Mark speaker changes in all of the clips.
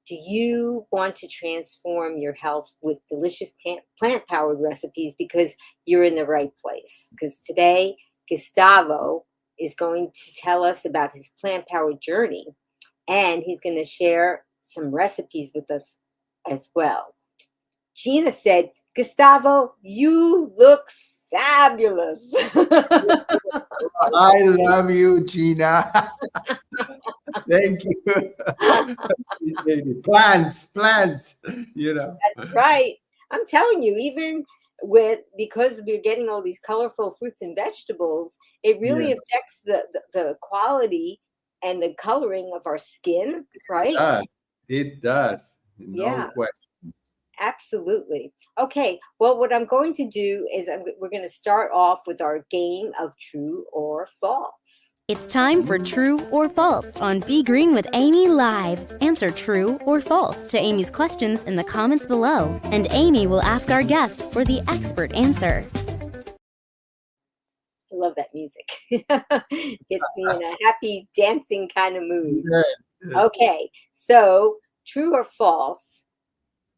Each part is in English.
Speaker 1: do you want to transform your health with delicious plant-powered recipes? Because you're in the right place. Because today, Gustavo is going to tell us about his plant-powered journey, and he's going to share some recipes with us as well. Gina said, Gustavo, you look fabulous.
Speaker 2: I love you, Gina. Thank you. Appreciate it. Plants, you know.
Speaker 1: That's right. I'm telling you, even because we're getting all these colorful fruits and vegetables, it really
Speaker 2: Yeah,
Speaker 1: affects the quality and the coloring of our skin,
Speaker 2: it
Speaker 1: right?
Speaker 2: does. It does. No
Speaker 1: Yeah.
Speaker 2: question.
Speaker 1: Absolutely. Okay. Well, what I'm going to do is we're going to start off with our game of true or false.
Speaker 3: It's time for True or False on Be Green with Amy Live. Answer true or false to Amy's questions in the comments below, and Amy will ask our guest for the expert answer.
Speaker 1: I love that music. Gets me in a happy dancing kind of mood.
Speaker 2: Yeah.
Speaker 1: Okay. So, true or false?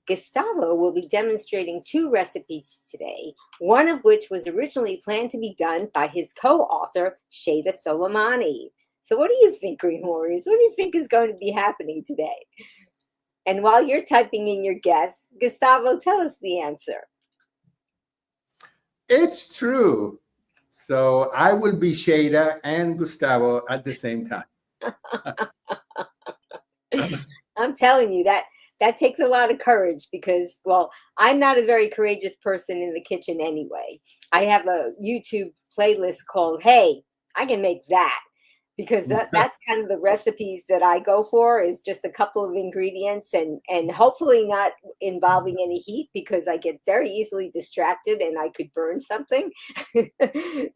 Speaker 1: Gustavo will be demonstrating 2 recipes today, one of which was originally planned to be done by his co-author, Shayda Soleimani. So what do you think, Green Warriors? What do you think is going to be happening today? And while you're typing in your guess, Gustavo, tell us the answer.
Speaker 2: It's true. So I will be Shayda and Gustavo at the same time.
Speaker 1: I'm telling you that takes a lot of courage because, well, I'm not a very courageous person in the kitchen anyway. I have a YouTube playlist called Hey, I Can Make That, because that's kind of the recipes that I go for, is just a couple of ingredients and hopefully not involving any heat, because I get very easily distracted and I could burn something.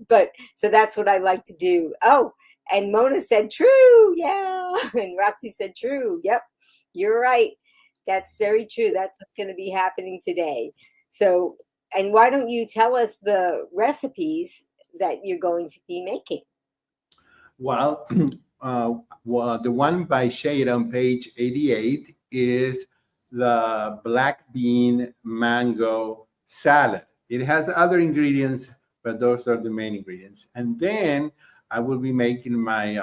Speaker 1: But so that's what I like to do. Oh, and Mona said true. Yeah. And Roxy said true. Yep. You're right. That's very true. That's what's going to be happening today. So, and why don't you tell us the recipes that you're going to be making?
Speaker 2: Well, the one by Shade on page 88 is the black bean mango salad. It has other ingredients, but those are the main ingredients. And then I will be making my,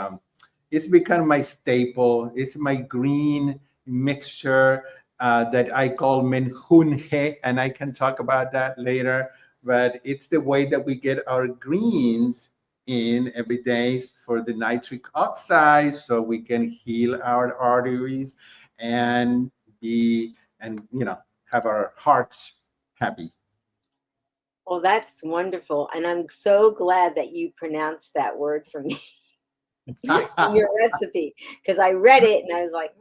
Speaker 2: it's become my staple. It's my green mixture that I call menjunje, and I can talk about that later. But it's the way that we get our greens in every day for the nitric oxide, so we can heal our arteries and have our hearts happy.
Speaker 1: Well, that's wonderful. And I'm so glad that you pronounced that word for me in your recipe, because I read it and I was like,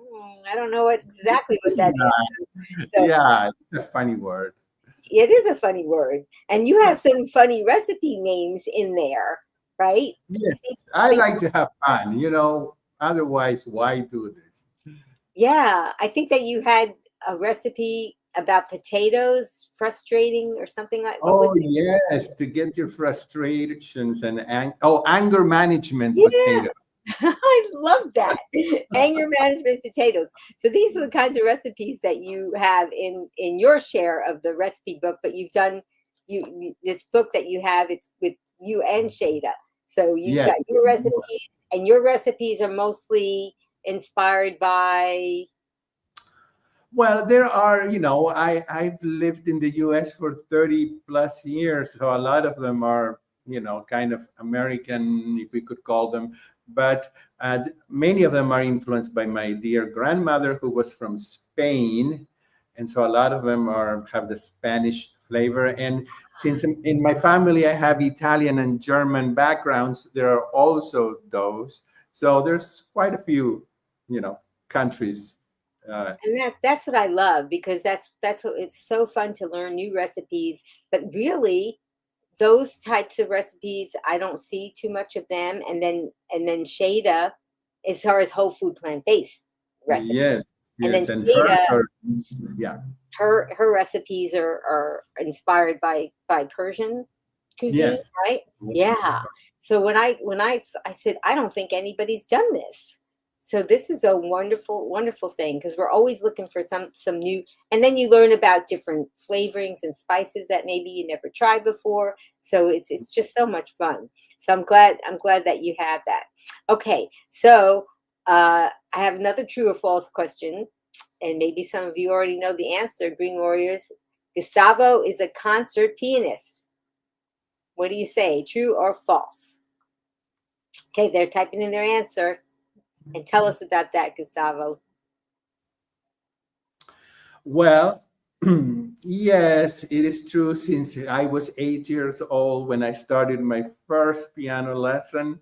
Speaker 1: I don't know exactly what that is. So,
Speaker 2: Yeah, it's a funny word.
Speaker 1: it is a funny word. And you have some funny recipe names in there, right?
Speaker 2: Yes, I like to have fun, otherwise, why do this?
Speaker 1: Yeah, I think that you had a recipe about potatoes frustrating or something like. What was
Speaker 2: Oh,
Speaker 1: it?
Speaker 2: yes, to get your frustrations and anger management
Speaker 1: Yeah,
Speaker 2: potato.
Speaker 1: I love that. Anger management potatoes. So these are the kinds of recipes that you have in your share of the recipe book. But you've done this book that you have. It's with you and Shayda. So you've
Speaker 2: Yes.
Speaker 1: got your recipes, and your recipes are mostly inspired by.
Speaker 2: Well, there are, I've lived in the US for 30 plus years, so a lot of them are, kind of American, if we could call them. But many of them are influenced by my dear grandmother, who was from Spain. And so a lot of them have the Spanish flavor. And since in my family I have Italian and German backgrounds, there are also those. So there's quite a few, countries.
Speaker 1: And that's what I love, because that's what it's so fun to learn new recipes. But really, those types of recipes, I don't see too much of them. And then Shayda, as far as whole food plant based recipes,
Speaker 2: Yes,
Speaker 1: and then
Speaker 2: yes, and
Speaker 1: Shayda,
Speaker 2: yeah,
Speaker 1: her recipes are inspired by Persian cuisine,
Speaker 2: yes,
Speaker 1: right? Yeah. So when I said, I don't think anybody's done this. So this is a wonderful, wonderful thing because we're always looking for some new, and then you learn about different flavorings and spices that maybe you never tried before. So it's just so much fun. So I'm glad that you have that. Okay, so I have another true or false question, and maybe some of you already know the answer. Green Warriors, Gustavo is a concert pianist. What do you say, true or false? Okay, they're typing in their answer. And tell us about that, Gustavo.
Speaker 2: Well, yes, it is true. Since I was 8 years old when I started my first piano lesson,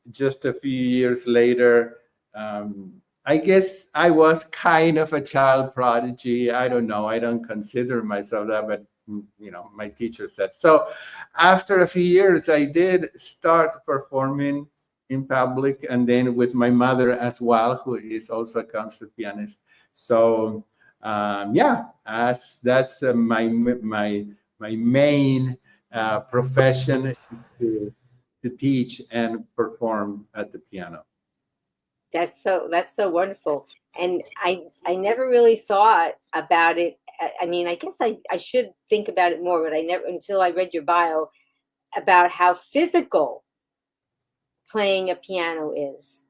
Speaker 2: just a few years later, I guess I was kind of a child prodigy. I don't know. I don't consider myself that, but my teacher said so. After a few years, I did start performing in public, and then with my mother as well, who is also a concert pianist. So yeah, that's my main profession, to teach and perform at the piano.
Speaker 1: That's so wonderful. And I never really thought about it. I mean, I guess I should think about it more, but I never until I read your bio about how physical playing a piano is.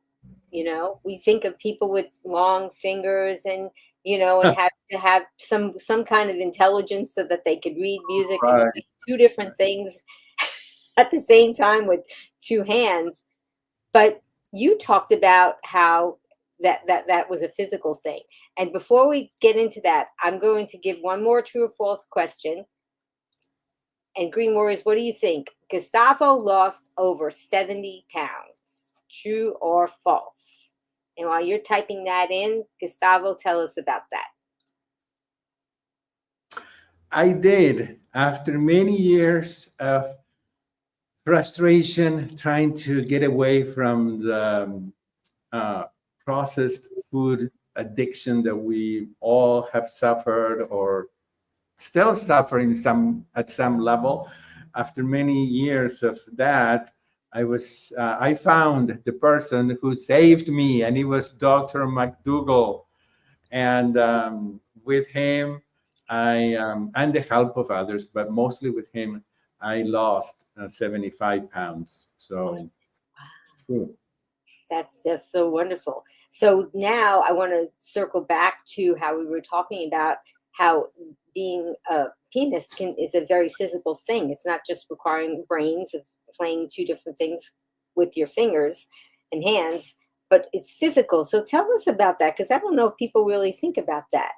Speaker 1: We think of people with long fingers and and have to have some kind of intelligence so that they could read music and
Speaker 2: Right.
Speaker 1: play two different things at the same time with two hands. But you talked about how that was a physical thing. And before we get into that, I'm going to give one more true or false question. And Green Warriors, what do you think? Gustavo lost over 70 pounds. True or false? And while you're typing that in, Gustavo, tell us about that.
Speaker 2: I did. After many years of frustration trying to get away from the uh, processed food addiction that we all have suffered or still suffering at some level. After many years of that, I found the person who saved me, and it was Dr. McDougall. And with him, and the help of others, but mostly with him, I lost 75 pounds. So it's true.
Speaker 1: That's just so wonderful. So now I want to circle back to how we were talking about how being a pianist is a very physical thing. It's not just requiring brains of playing two different things with your fingers and hands, but it's physical. So tell us about that, because I don't know if people really think about that.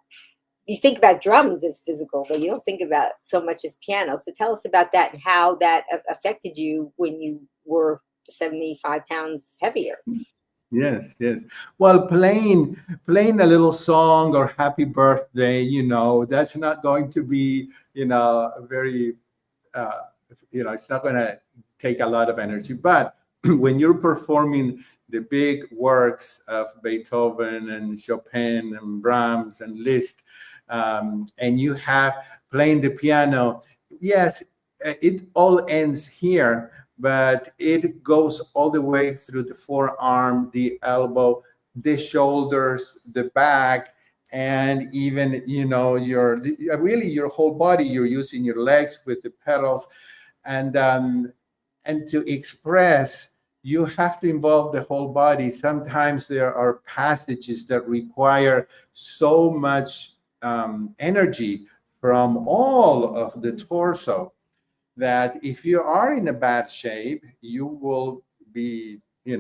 Speaker 1: You think about drums as physical, but you don't think about so much as piano. So tell us about that and how that affected you when you were 75 pounds heavier.
Speaker 2: Yes, yes. Well, playing a little song or happy birthday, that's not going to be, very, uh, it's not going to take a lot of energy. But when you're performing the big works of Beethoven and Chopin and Brahms and Liszt, and you have playing the piano, yes, it all ends here, but it goes all the way through the forearm, the elbow, the shoulders, the back, and even really your whole body. You're using your legs with the pedals, and to express, you have to involve the whole body. Sometimes there are passages that require so much energy from all of the torso that if you are in a bad shape, you will be, you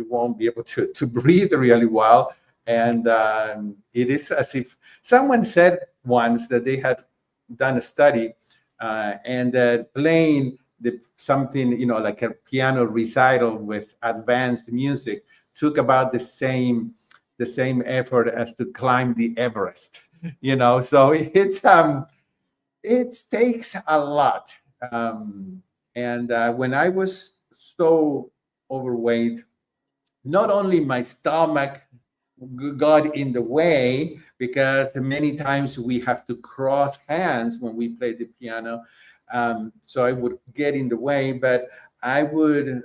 Speaker 2: won't be able to breathe really well. And it is as if someone said once that they had done a study, and that playing something, like a piano recital with advanced music took about the same effort as to climb the Everest. So it takes a lot. And when I was so overweight, not only my stomach got in the way, because many times we have to cross hands when we play the piano. So I would get in the way, but I would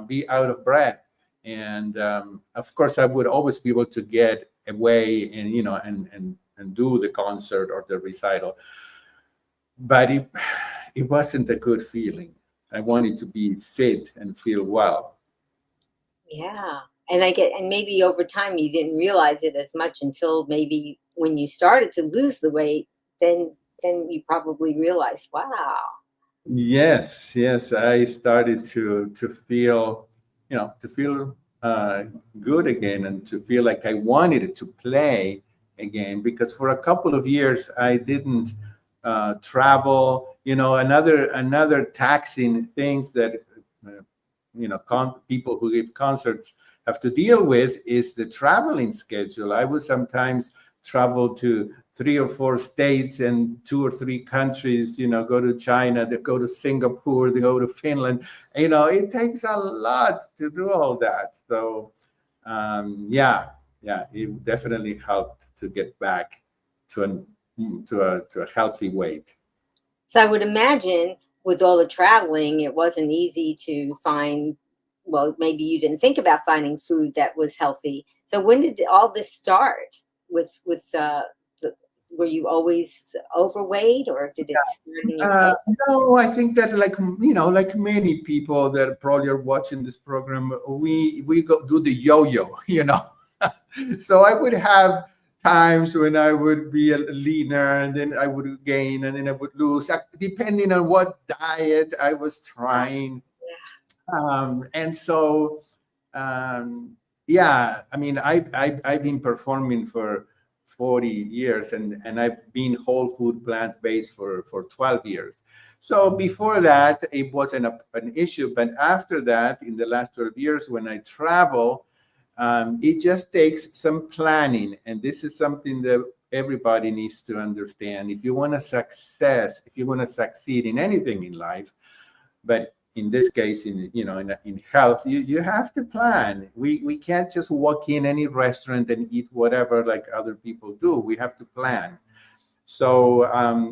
Speaker 2: be out of breath. And of course, I would always be able to get away and, and do the concert or the recital. But it wasn't a good feeling. I wanted to be fit and feel well.
Speaker 1: Yeah. And maybe over time you didn't realize it as much until maybe when you started to lose the weight, then you probably realized, wow.
Speaker 2: Yes, yes, I started to feel, to feel good again, and to feel like I wanted to play again, because for a couple of years I didn't travel. Another taxing things that people who give concerts have to deal with is the traveling schedule. I would sometimes travel to 3 or 4 states and 2 or 3 countries, go to China, they go to Singapore, they go to Finland. It takes a lot to do all that. So yeah, it definitely helped to get back to a healthy weight.
Speaker 1: So I would imagine with all the traveling, it wasn't easy to find, well, maybe you didn't think about finding food that was healthy. So when did all this start were you always overweight, or did it start in your head?
Speaker 2: No, I think that, like many people that probably are watching this program, we go do the yo-yo. So I would have times when I would be leaner, and then I would gain, and then I would lose, depending on what diet I was trying. And so, yeah, I mean, I've been performing for 40 years, and I've been whole food plant based for 12 years. So before that, it wasn't an issue. But after that, in the last 12 years, when I travel, it just takes some planning. And this is something that everybody needs to understand. If you want to succeed in anything in life, but in this case, in health, you have to plan. We can't just walk in any restaurant and eat whatever like other people do. We have to plan. So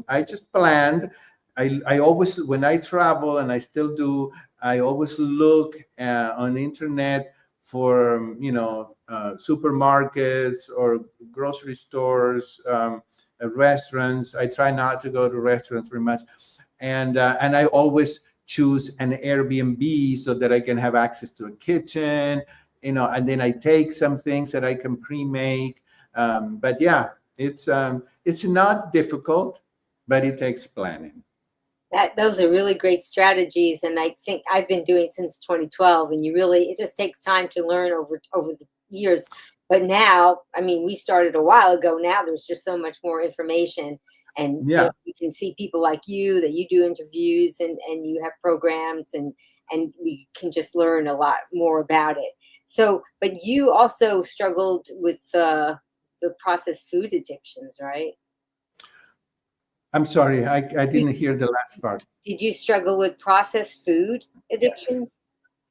Speaker 2: I just planned. I always, when I travel, and I still do, I always look on the internet for supermarkets or grocery stores, restaurants. I try not to go to restaurants very much, and I always choose an Airbnb so that I can have access to a kitchen, and then I take some things that I can pre-make. But yeah, it's not difficult, but it takes planning.
Speaker 1: Those are really great strategies, and I think I've been doing since 2012. And it just takes time to learn over the years. But now, I mean, we started a while ago. Now there's just so much more information, and
Speaker 2: Yeah.
Speaker 1: you can see people like you that you do interviews, and you have programs, and we can just learn a lot more about it. So, but you also struggled with the processed food addictions, right?
Speaker 2: I'm sorry, I didn't hear the last part.
Speaker 1: Did you struggle with processed food
Speaker 2: Yes.
Speaker 1: addictions?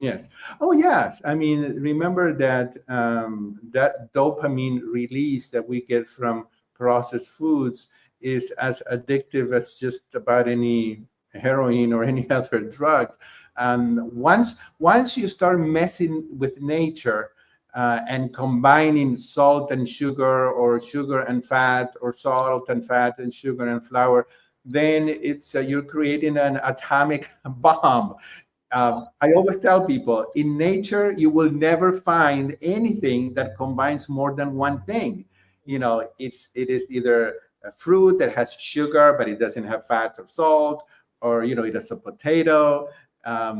Speaker 2: Yes. Oh, yes. I mean, remember that that dopamine release that we get from processed foods is as addictive as just about any heroin or any other drug. Once you start messing with nature and combining salt and sugar, or sugar and fat, or salt and fat and sugar and flour, then it's you're creating an atomic bomb. I always tell people, in nature, you will never find anything that combines more than one thing. It is either a fruit that has sugar, but it doesn't have fat or salt, or, it is a potato, I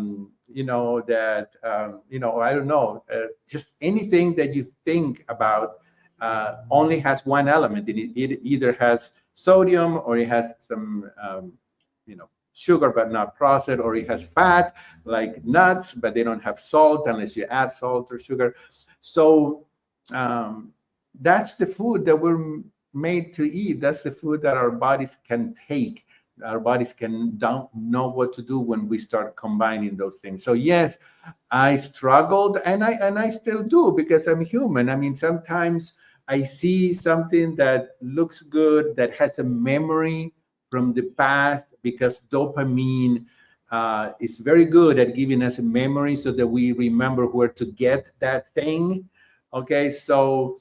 Speaker 2: don't know, just anything that you think about only has one element. It either has sodium, or it has some, sugar but not processed, or it has fat like nuts, but they don't have salt unless you add salt or sugar. So that's the food that we're made to eat. That's the food that our bodies can take. Our bodies don't know what to do when we start combining those things. So yes, I struggled, and I still do, because I'm human. I mean, sometimes I see something that looks good, that has a memory from the past, because dopamine It's very good at giving us a memory so that we remember where to get that thing. Okay, so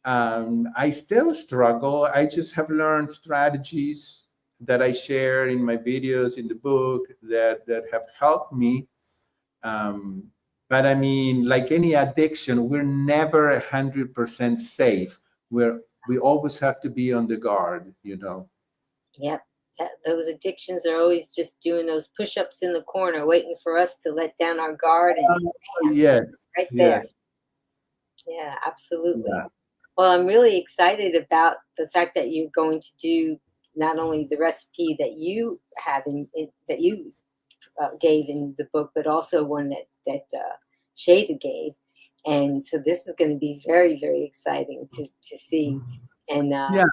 Speaker 2: I still struggle. I just have learned strategies that I share in my videos in the book that have helped me. Um, but I mean, like any addiction, we're never 100% safe. We always have to be on the guard, you know.
Speaker 1: Yep. Those addictions are always just doing those push-ups in the corner, waiting for us to let down our guard, and bam,
Speaker 2: Yes,
Speaker 1: right there.
Speaker 2: yes,
Speaker 1: Yeah, absolutely.
Speaker 2: yeah,
Speaker 1: Well, I'm really excited about the fact that you're going to do not only the recipe that you have that you gave in the book, but also one that Shayda gave, and so this is going to be very, very exciting to see. And
Speaker 2: yeah,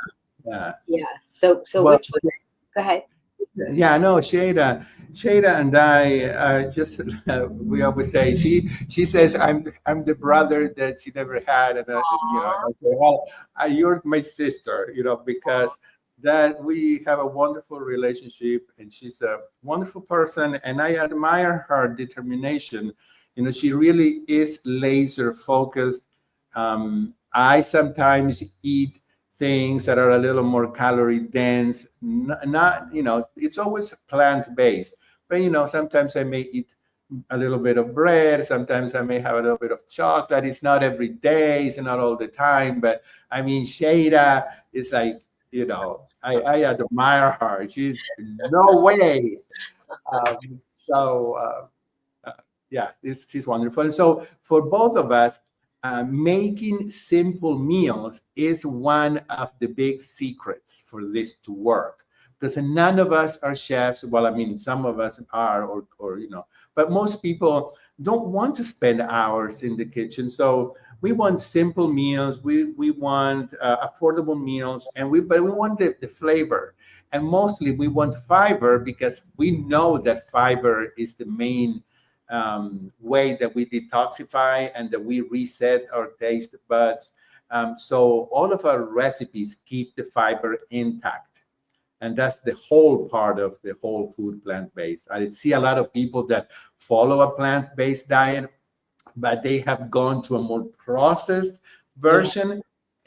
Speaker 2: yeah.
Speaker 1: yeah, so
Speaker 2: Well,
Speaker 1: which one? Go ahead.
Speaker 2: yeah, no, Shayda and I are just we always say she says I'm the brother that she never had, and you know,
Speaker 1: Aw,
Speaker 2: I say, well, you're my sister, you know, because that we have a wonderful relationship, and she's a wonderful person, and I admire her determination. You know, she really is laser focused. I sometimes eat things that are a little more calorie dense, not, you know, it's always plant based, but you know, sometimes I may eat a little bit of bread, sometimes I may have a little bit of chocolate. It's not every day, it's not all the time, but I mean, Shayda is like, you know, I admire her. She's no way. So yeah, she's wonderful. And so for both of us, making simple meals is one of the big secrets for this to work, because none of us are chefs. Well, I mean, some of us are, or you know, but most people don't want to spend hours in the kitchen. So we want simple meals. We want affordable meals, and but we want the flavor. And mostly we want fiber, because we know that fiber is the main way that we detoxify and that we reset our taste buds. So all of our recipes keep the fiber intact. And that's the whole part of the whole food plant-based. I see a lot of people that follow a plant-based diet, but they have gone to a more processed
Speaker 1: yeah,
Speaker 2: version,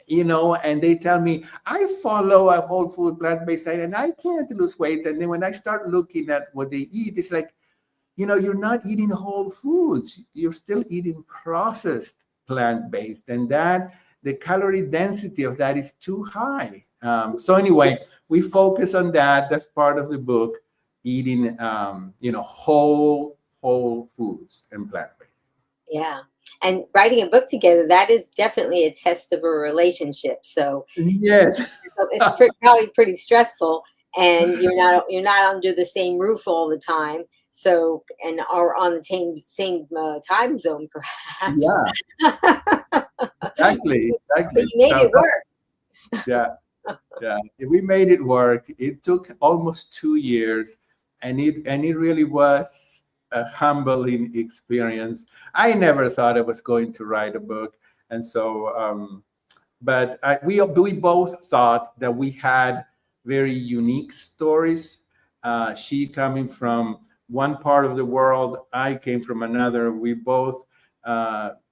Speaker 2: you know, and they tell me, I follow a whole food plant-based diet and I can't lose weight. And then when I start looking at what they eat, it's like, you know, you're not eating whole foods. You're still eating processed plant-based, and that the calorie density of that is too high. So anyway, we focus on that. That's part of the book, eating, you know, whole foods and plant-based.
Speaker 1: yeah. And writing a book together, that is definitely a test of a relationship. So
Speaker 2: Yes.
Speaker 1: it's probably pretty stressful, and you're not under the same roof all the time. So, and are on the same time zone, perhaps.
Speaker 2: Yeah,
Speaker 1: But
Speaker 2: exactly.
Speaker 1: you made
Speaker 2: So
Speaker 1: it work.
Speaker 2: yeah, yeah. We made it work. It took almost 2 years, and it really was a humbling experience. I never thought I was going to write a book, and so but we both thought that we had very unique stories. She coming from one part of the world, I came from another. We both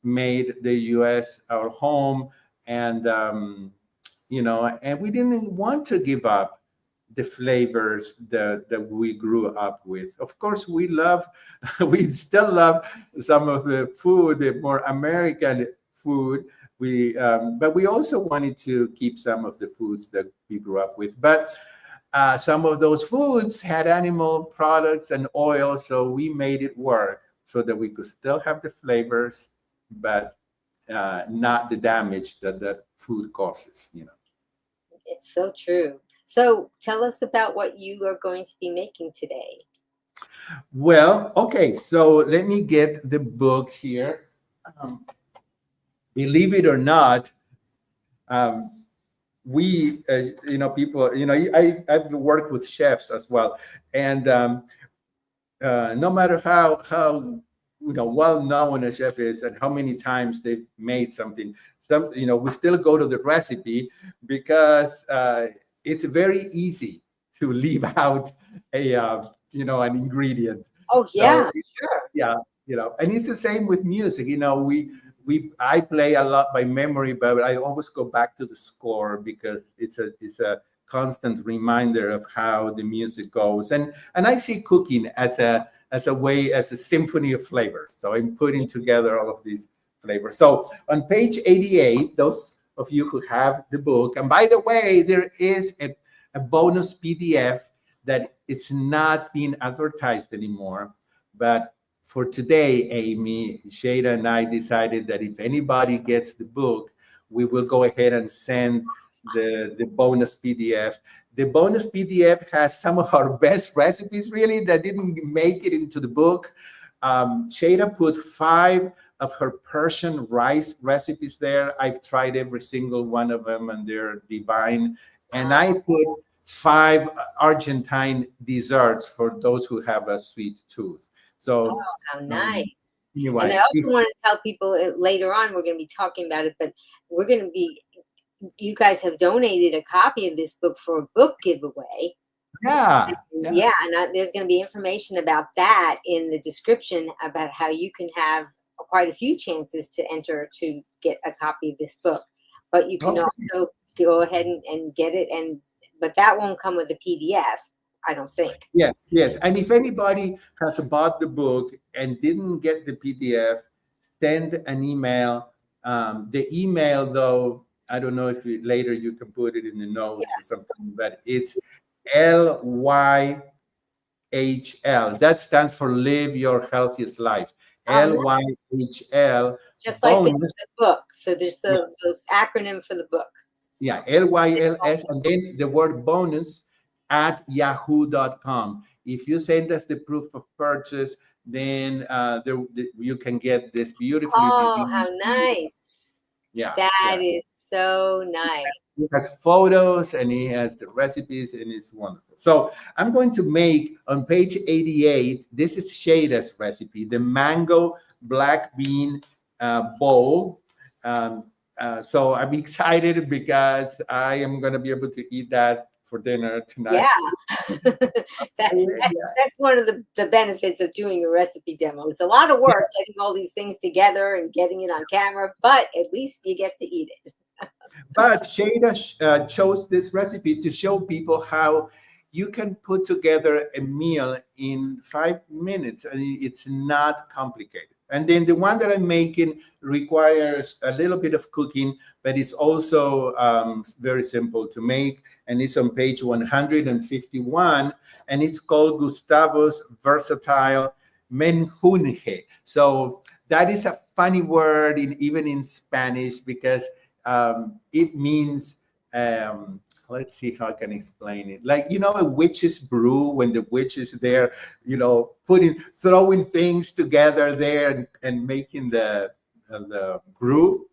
Speaker 2: made the U.S. our home, and you know, and we didn't want to give up the flavors that we grew up with. Of course, we love, we still love some of the food, the more American food. But we also wanted to keep some of the foods that we grew up with. But some of those foods had animal products and oil, so we made it work so that we could still have the flavors, but not the damage that that food causes. You know.
Speaker 1: It's so true. So tell us about what you are going to be making today.
Speaker 2: Well, okay, so let me get the book here. Um, Believe it or not, um, we, you know, people, you know, I've worked with chefs as well, and no matter how you know well known a chef is and how many times they've made something, you know, we still go to the recipe because it's very easy to leave out a you know, an ingredient.
Speaker 1: Oh
Speaker 2: So
Speaker 1: yeah, sure.
Speaker 2: yeah, and it's the same with music. I play a lot by memory, but I always go back to the score because it's a constant reminder of how the music goes. And I see cooking as a symphony of flavors. So I'm putting together all of these flavors. So on page 88, those of you who have the book, and by the way, there is a bonus PDF that it's not being advertised anymore, but for today, Amy, Shayda, and I decided that if anybody gets the book, we will go ahead and send the bonus PDF. The bonus PDF has some of our best recipes, really, that didn't make it into the book. Shayda put 5 of her Persian rice recipes there. I've tried every single one of them, and they're divine. And I put 5 Argentine desserts for those who have a sweet tooth.
Speaker 1: Oh,
Speaker 2: So
Speaker 1: how nice. And I
Speaker 2: anyway,
Speaker 1: also want to tell people later on, we're going to be talking about it, but we're going to be, you guys have donated a copy of this book for a book giveaway.
Speaker 2: yeah.
Speaker 1: Yeah, and there's going to be information about that in the description about how you can have quite a few chances to enter to get a copy of this book. But you can
Speaker 2: Okay.
Speaker 1: also go ahead and get it, but that won't come with a PDF, I don't think.
Speaker 2: Yes. And if anybody has bought the book and didn't get the PDF, send an email. The email, though, I don't know if later you can put it in the notes or something, but it's LYHL. That stands for Live Your Healthiest Life.
Speaker 1: Oh, nice.
Speaker 2: LYHL
Speaker 1: Just like the
Speaker 2: bonus.
Speaker 1: book. So there's the acronym for the book.
Speaker 2: Yeah, LYLS, and then the word bonus at yahoo.com. If you send us the proof of purchase, then you can get this beautifully
Speaker 1: Oh,
Speaker 2: designed.
Speaker 1: how nice.
Speaker 2: Yeah,
Speaker 1: That
Speaker 2: yeah.
Speaker 1: is so nice.
Speaker 2: It has photos and it has the recipes, and it's wonderful. So I'm going to make on page 88, this is Shayda's recipe, the mango black bean bowl. Um, so I'm excited because I am going to be able to eat that for dinner tonight.
Speaker 1: Yeah. That's one of the benefits of doing a recipe demo. It's a lot of work getting all these things together and getting it on camera, but at least you get to eat it.
Speaker 2: But Shayda chose this recipe to show people how you can put together a meal in 5 minutes. I mean, it's not complicated. And then the one that I'm making requires a little bit of cooking, but it's also very simple to make. And it's on page 151, and it's called Gustavo's Versatile Menjunje. So that is a funny word even in Spanish, because it means let's see how I can explain it. Like, a witch's brew, when the witch is there, throwing things together there and making the brew.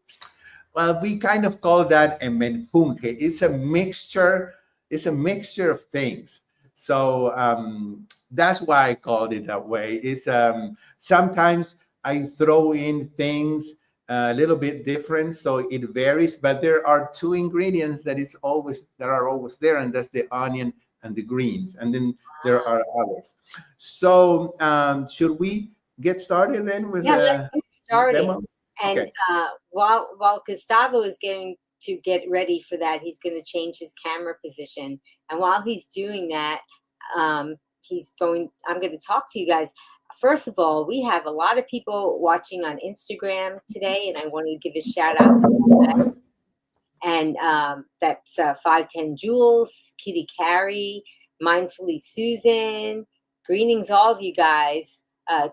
Speaker 2: Well, we kind of call that a menjunje. It's a mixture. It's a mixture of things. So that's why I called it that way. It's sometimes I throw in things a little bit different, so it varies. But there are 2 ingredients that are always there, and that's the onion and the greens. And then there are others. So should we get started then with
Speaker 1: let's get started.
Speaker 2: demo?
Speaker 1: And
Speaker 2: Okay.
Speaker 1: While Gustavo is getting to get ready for that, he's going to change his camera position. And while he's doing that, I'm going to talk to you guys. First of all, we have a lot of people watching on Instagram today, and I wanted to give a shout out to all that. And that's 510 Jules, Kitty Carey, Mindfully Susan. Greetings, all of you guys.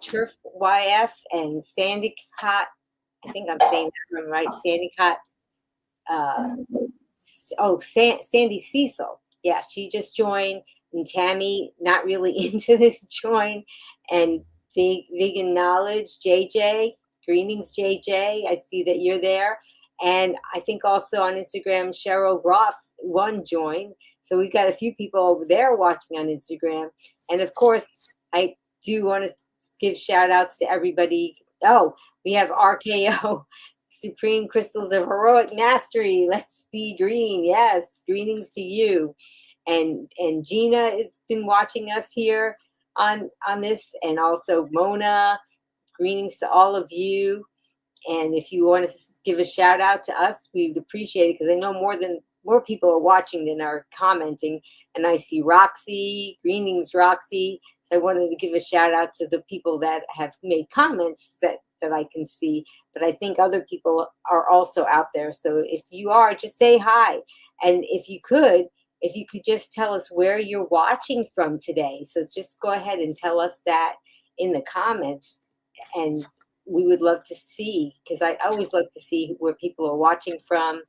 Speaker 1: Turf YF and Sandy Cott. I think I'm saying that one right. Sandy Cott. Sandy Cecil. Yeah, she just joined. And Tammy, not really into this join. And Vegan Knowledge, JJ. Greetings, JJ. I see that you're there. And I think also on Instagram, Cheryl Roth, one join. So we've got a few people over there watching on Instagram. And of course, I do want to give shout outs to everybody. Oh, we have RKO, Supreme Crystals of Heroic Mastery. Let's be green. Yes, greetings to you. And Gina has been watching us here. on this, and also Mona. Greetings to all of you. And if you want to give a shout out to us, we would appreciate it, because I know more people are watching than are commenting. And I see Roxy. Greetings, Roxy. So I wanted to give a shout out to the people that have made comments that I can see. But I think other people are also out there. So if you are, just say hi. And if you could just tell us where you're watching from today. So just go ahead and tell us that in the comments. And we would love to see, because I always love to see where people are watching from,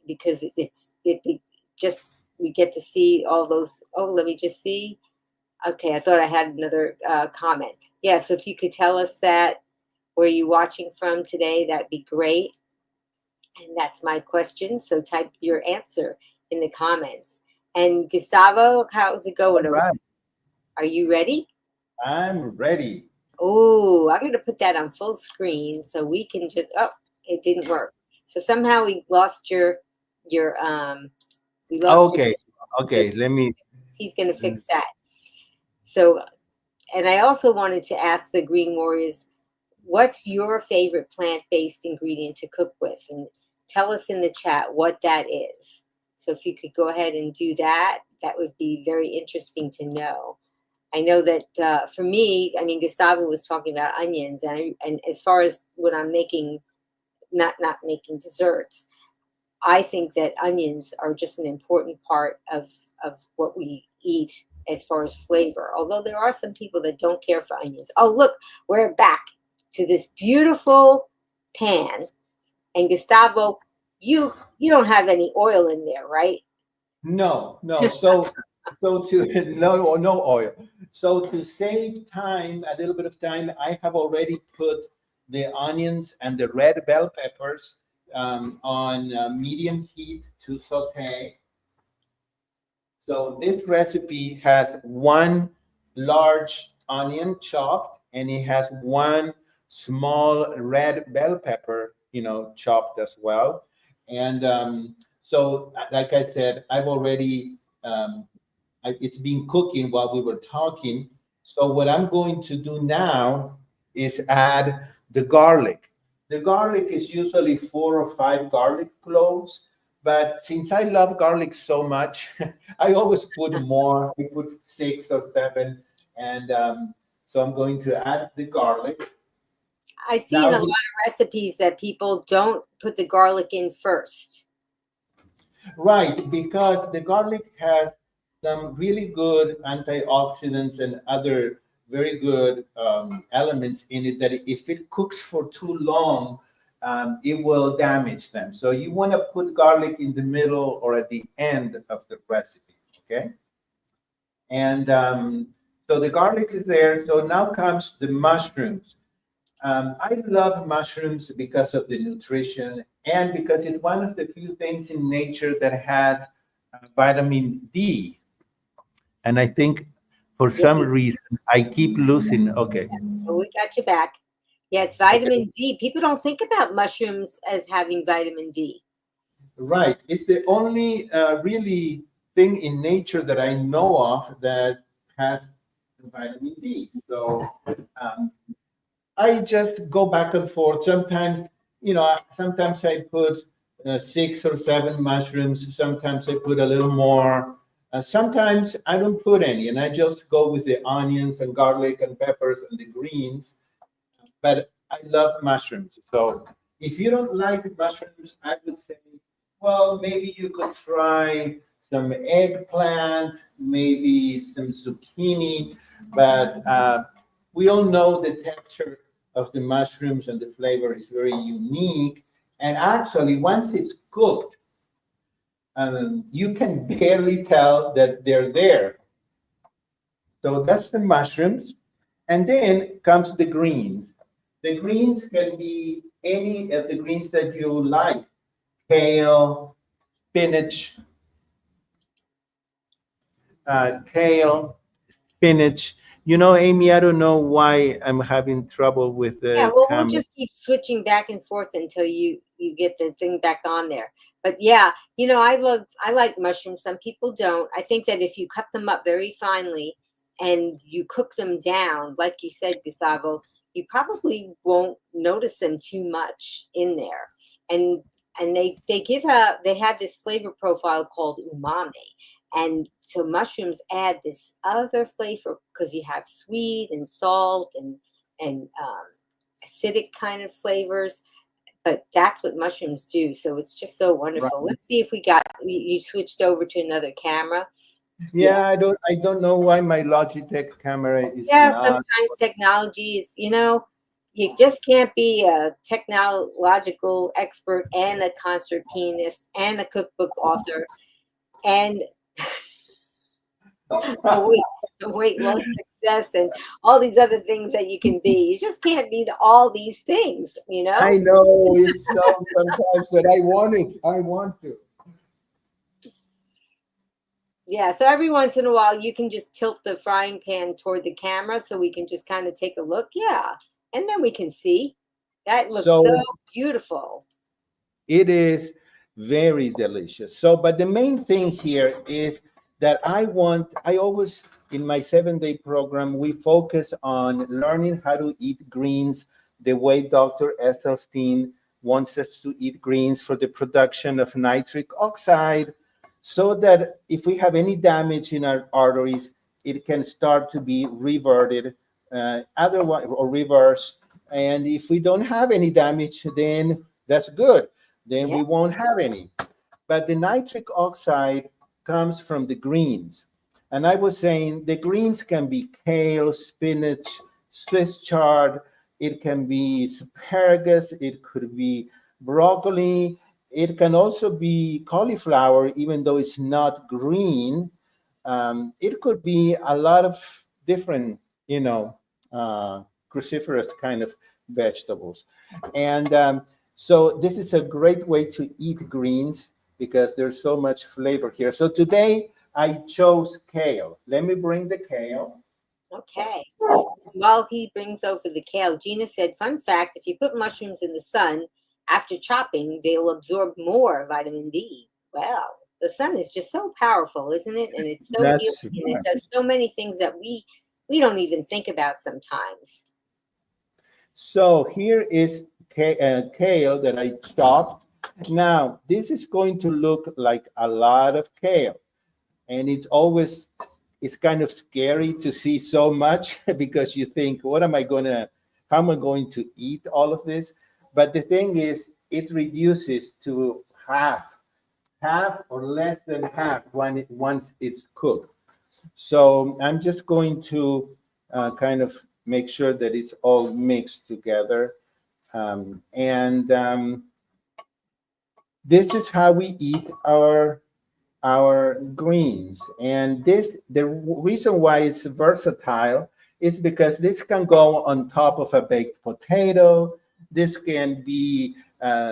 Speaker 1: because we get to see all those. Oh, let me just see. Okay, I thought I had another comment. Yeah, so if you could tell us that, where you watching from today, that'd be great. And that's my question. So type your answer in the comments. And Gustavo, how's it going?
Speaker 2: All right.
Speaker 1: Are you ready?
Speaker 2: I'm ready.
Speaker 1: Oh, I'm going to put that on full screen so we can just, oh, it didn't work. So somehow we lost we lost
Speaker 2: Okay. Okay.
Speaker 1: so
Speaker 2: Let me.
Speaker 1: he's going to fix that. So, and I also wanted to ask the Green Warriors, what's your favorite plant-based ingredient to cook with? And tell us in the chat what that is. So if you could go ahead and do that, that would be very interesting to know. I know that for me, I mean, Gustavo was talking about onions, and as far as when I'm making, not making desserts, I think that onions are just an important part of what we eat as far as flavor. Although there are some people that don't care for onions. Oh, look, we're back to this beautiful pan, and Gustavo, you don't have any oil in there, right?
Speaker 2: No. So to no oil. So to save time, a little bit of time, I have already put the onions and the red bell peppers on medium heat to saute. So this recipe has one large onion chopped, and it has one small red bell pepper, chopped as well. And so, like I said, I've already it's been cooking while we were talking. So what I'm going to do now is add the garlic. The garlic is usually 4 or 5 garlic cloves, but since I love garlic so much, I always put more. I put 6 or 7, and so I'm going to add the garlic.
Speaker 1: I see in a lot of recipes that people don't put the garlic in first.
Speaker 2: Right, because the garlic has some really good antioxidants and other very good elements in it that if it cooks for too long, it will damage them. So you want to put garlic in the middle or at the end of the recipe, okay? And so the garlic is there. So now comes the mushrooms. I love mushrooms because of the nutrition and because it's one of the few things in nature that has vitamin D. And I think for some reason I keep losing. Okay.
Speaker 1: Well, we got you back. Yes, vitamin D. People don't think about mushrooms as having vitamin D.
Speaker 2: Right. It's the only really thing in nature that I know of that has vitamin D. So I just go back and forth. Sometimes, sometimes I put 6 or 7 mushrooms. Sometimes I put a little more. Sometimes I don't put any, and I just go with the onions and garlic and peppers and the greens. But I love mushrooms. So if you don't like mushrooms, I would say, well, maybe you could try some eggplant, maybe some zucchini. But we all know the texture of the mushrooms and the flavor is very unique. And actually, once it's cooked, you can barely tell that they're there. So that's the mushrooms. And then comes the greens. The greens can be any of the greens that you like. Kale, spinach, spinach. Amy, I don't know why I'm having trouble with the
Speaker 1: well,
Speaker 2: camera.
Speaker 1: we'll just keep switching back and forth until you get the thing back on there. But yeah, I like mushrooms. Some people don't. I think that if you cut them up very finely, and you cook them down, like you said, Gustavo, you probably won't notice them too much in there. And they have this flavor profile called umami. And so mushrooms add this other flavor because you have sweet and salt and acidic kind of flavors. But that's what mushrooms do. So it's just so
Speaker 2: Right.
Speaker 1: wonderful. Let's see if you switched over to another camera. Yeah.
Speaker 2: Yeah, I don't know why my Logitech camera is
Speaker 1: Yeah,
Speaker 2: not.
Speaker 1: sometimes technology is, you just can't be a technological expert and a concert pianist and a cookbook author and a weight loss success and all these other things that you can be. You just can't be all these things,
Speaker 2: I know it's so sometimes that I want it. I want to.
Speaker 1: Yeah, so every once in a while you can just tilt the frying pan toward the camera so we can just kind of take a look. Yeah. And then we can see. That looks so
Speaker 2: So
Speaker 1: beautiful.
Speaker 2: it is very delicious. So, but the main thing here is that I always, in my 7-day program, we focus on learning how to eat greens the way Dr. Esselstyn wants us to eat greens for the production of nitric oxide, so that if we have any damage in our arteries, it can start to be reverted, otherwise or reversed. And if we don't have any damage, then that's good. Then
Speaker 1: Yeah.
Speaker 2: we won't have any. But the nitric oxide comes from the greens. And I was saying the greens can be kale, spinach, Swiss chard, it can be asparagus, it could be broccoli, it can also be cauliflower, even though it's not green. It could be a lot of different, cruciferous kind of vegetables. And so this is a great way to eat greens because there's so much flavor here. So today I chose kale. Let me bring the kale.
Speaker 1: Okay. While he brings over the kale, Gina said, fun fact, if you put mushrooms in the sun after chopping, they'll absorb more vitamin D. Well, the sun is just so powerful, isn't it? And it's so healing,
Speaker 2: That's
Speaker 1: and it
Speaker 2: right.
Speaker 1: does so many things that we don't even think about sometimes.
Speaker 2: So here is kale that I chopped. Now, this is going to look like a lot of kale. And it's kind of scary to see so much because you think, how am I going to eat all of this? But the thing is, it reduces to half or less than half once it's cooked. So I'm just going to kind of make sure that it's all mixed together. And this is how we eat our greens. And the reason why it's versatile is because this can go on top of a baked potato. This can be,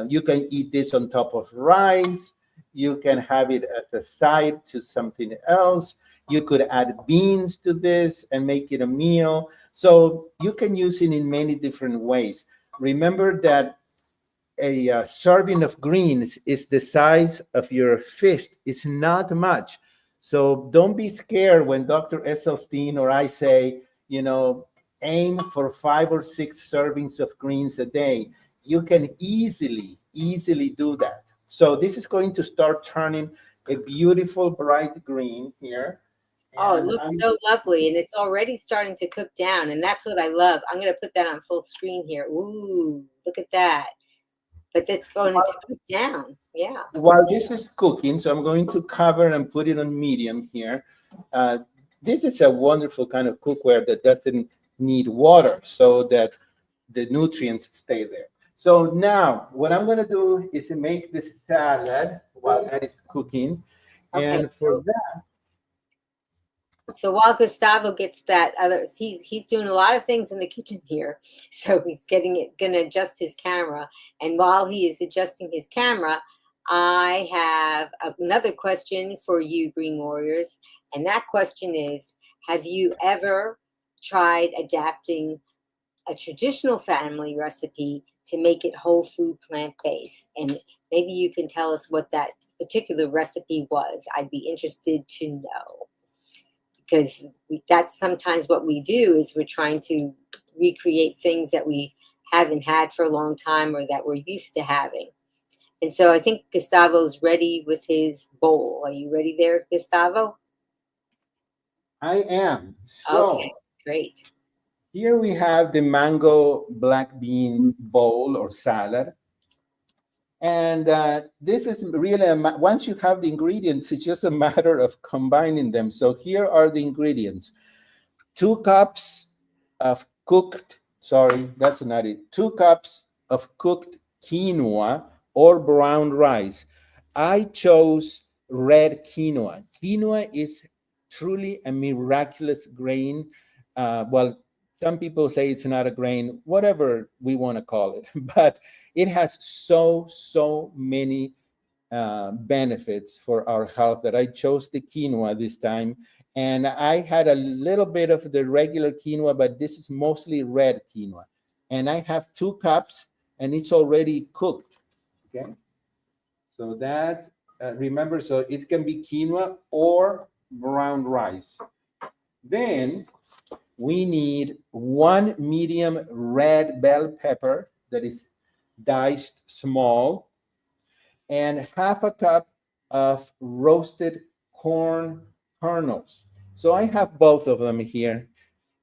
Speaker 2: you can eat this on top of rice. You can have it as a side to something else. You could add beans to this and make it a meal. So you can use it in many different ways. Remember that a serving of greens is the size of your fist. It's not much. So don't be scared when Dr. Esselstyn or I say, aim for 5 or 6 servings of greens a day. You can easily do that. So this is going to start turning a beautiful bright green here.
Speaker 1: Oh, it
Speaker 2: And
Speaker 1: looks so lovely, and it's already starting to cook down, and that's what I love. I'm going to put that on full screen here. Ooh, look at that. But it's going to cook down. Yeah.
Speaker 2: while this is cooking, so I'm going to cover and put it on medium here. Uh, this is a wonderful kind of cookware that doesn't need water so that the nutrients stay there. So now what I'm going to do is to make this salad while that is cooking.
Speaker 1: Okay.
Speaker 2: And for that,
Speaker 1: So while Gustavo gets that other, he's doing a lot of things in the kitchen here. So he's gonna adjust his camera. And while he is adjusting his camera, I have another question for you, Green Warriors. And that question is, have you ever tried adapting a traditional family recipe to make it whole food plant-based? And maybe you can tell us what that particular recipe was. I'd be interested to know. because that's sometimes what we do is we're trying to recreate things that we haven't had for a long time or that we're used to having. And so I think Gustavo's ready with his bowl. Are you ready there, Gustavo?
Speaker 2: I am.
Speaker 1: Okay,
Speaker 2: So
Speaker 1: great.
Speaker 2: here we have the mango black bean bowl or salad. And this is really, once you have the ingredients, it's just a matter of combining them. So here are the ingredients. 2 cups of cooked, sorry, that's not it. 2 cups of cooked quinoa or brown rice. I chose red quinoa. Quinoa is truly a miraculous grain. Well, some people say it's not a grain, whatever we want to call it, but it has so many benefits for our health that I chose the quinoa this time. And I had a little bit of the regular quinoa, but this is mostly red quinoa. And I have 2 cups and it's already cooked. Okay. So that, remember, so it can be quinoa or brown rice. Then we need 1 medium red bell pepper that is diced small, and half a cup of roasted corn kernels. So I have both of them here.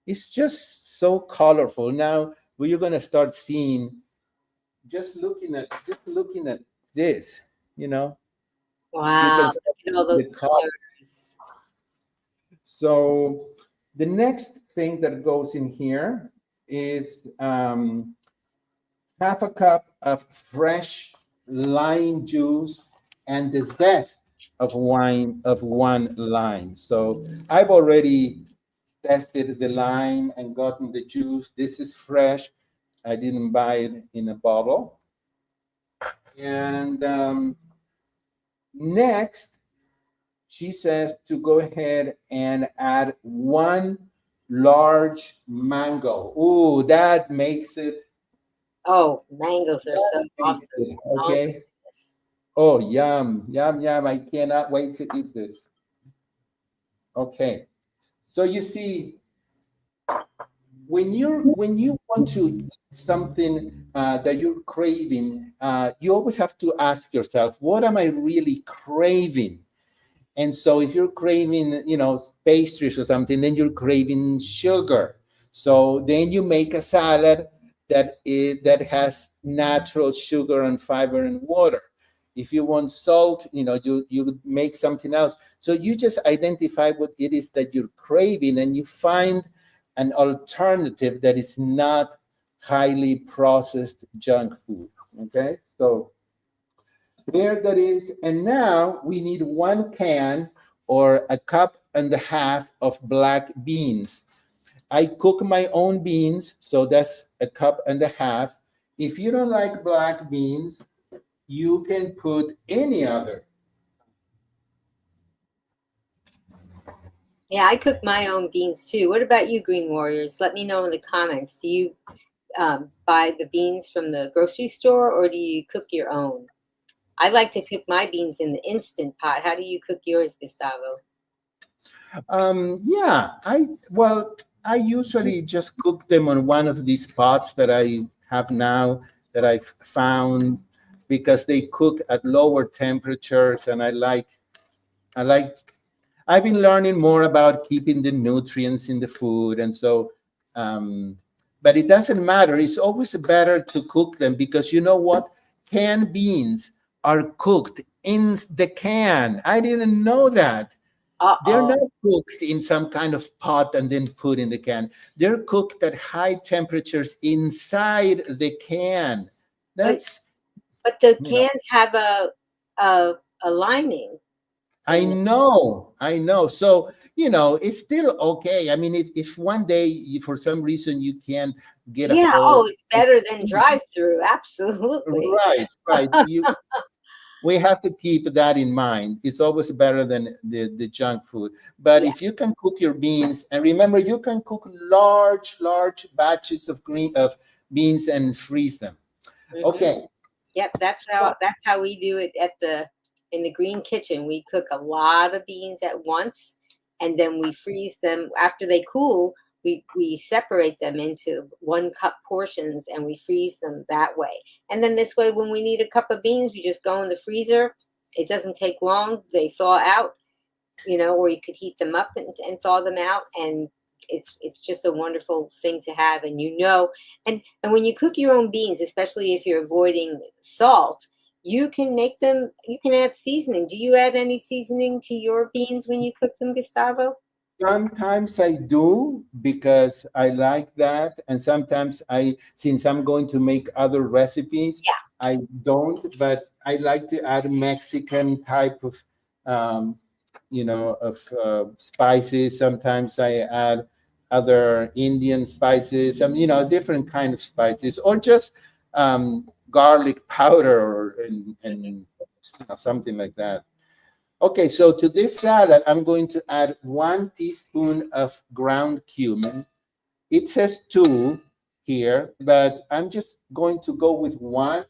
Speaker 2: It's just so colorful. Now we're going to start seeing, just looking at this, you know, you
Speaker 1: Wow,
Speaker 2: can start
Speaker 1: look at all
Speaker 2: seeing the
Speaker 1: those
Speaker 2: color.
Speaker 1: colors.
Speaker 2: So the next thing that goes in here is half a cup of fresh lime juice and the zest of 1 lime. So I've already tested the lime and gotten the juice. This is fresh. I didn't buy it in a bottle. And next, she says to go ahead and add 1 large mango. Ooh, that makes it.
Speaker 1: Oh, mangoes are so awesome. Oh,
Speaker 2: Okay.
Speaker 1: goodness.
Speaker 2: Oh, yum, yum, yum. I cannot wait to eat this. Okay. So you see, when you want to eat something that you're craving, you always have to ask yourself, what am I really craving? And so if you're craving, pastries or something, then you're craving sugar. So then you make a salad that has natural sugar and fiber and water. If you want salt, you make something else. So you just identify what it is that you're craving and you find an alternative that is not highly processed junk food. Okay, so there that is. And now we need 1 can or a cup and a half of black beans. I cook my own beans, so that's a cup and a half. If you don't like black beans, you can put any other.
Speaker 1: Yeah, I cook my own beans too. What about you, Green Warriors? Let me know in the comments. Do you buy the beans from the grocery store or do you cook your own? I like to cook my beans in the Instant Pot. How do you cook yours, Gustavo?
Speaker 2: Yeah, I usually just cook them on one of these pots that I have now that I found because they cook at lower temperatures, and I like I've been learning more about keeping the nutrients in the food, and so, but it doesn't matter. It's always better to cook them because you know what? Canned beans are cooked in the can. I didn't know that. They're
Speaker 1: Uh-oh.
Speaker 2: not cooked in some kind of pot and then put in the can. They're cooked at high temperatures inside the can.
Speaker 1: But
Speaker 2: That's,
Speaker 1: but the
Speaker 2: you know,
Speaker 1: cans have a a lining
Speaker 2: I
Speaker 1: in it.
Speaker 2: know, I know. So, it's still okay. I mean, if one day for some reason you can't get a
Speaker 1: Yeah,
Speaker 2: hold,
Speaker 1: oh, it's better than drive-through. Absolutely.
Speaker 2: right, right. We have to keep that in mind. It's always better than the junk food. But
Speaker 1: Yeah.
Speaker 2: if you can cook your beans, and remember, you can cook large batches of beans and freeze them.
Speaker 1: Hmm.
Speaker 2: Okay.
Speaker 1: Yep, that's how we do it in the Green Kitchen. We cook a lot of beans at once and then we freeze them. After they cool, we separate them into 1 cup portions, and we freeze them that way. And then this way, when we need a cup of beans, we just go in the freezer. It doesn't take long. They thaw out, or you could heat them up and thaw them out. And it's just a wonderful thing to have. And and when you cook your own beans, especially if you're avoiding salt, you can add seasoning. Do you add any seasoning to your beans when you cook them, Gustavo?
Speaker 2: Sometimes I do because I like that, and sometimes since I'm going to make other recipes,
Speaker 1: Yeah.
Speaker 2: I don't. But I like to add Mexican type of, spices. Sometimes I add other Indian spices, different kind of spices, or just garlic powder and something like that. Okay, so to this salad, I'm going to add 1 teaspoon of ground cumin. It says 2 here, but I'm just going to go with 1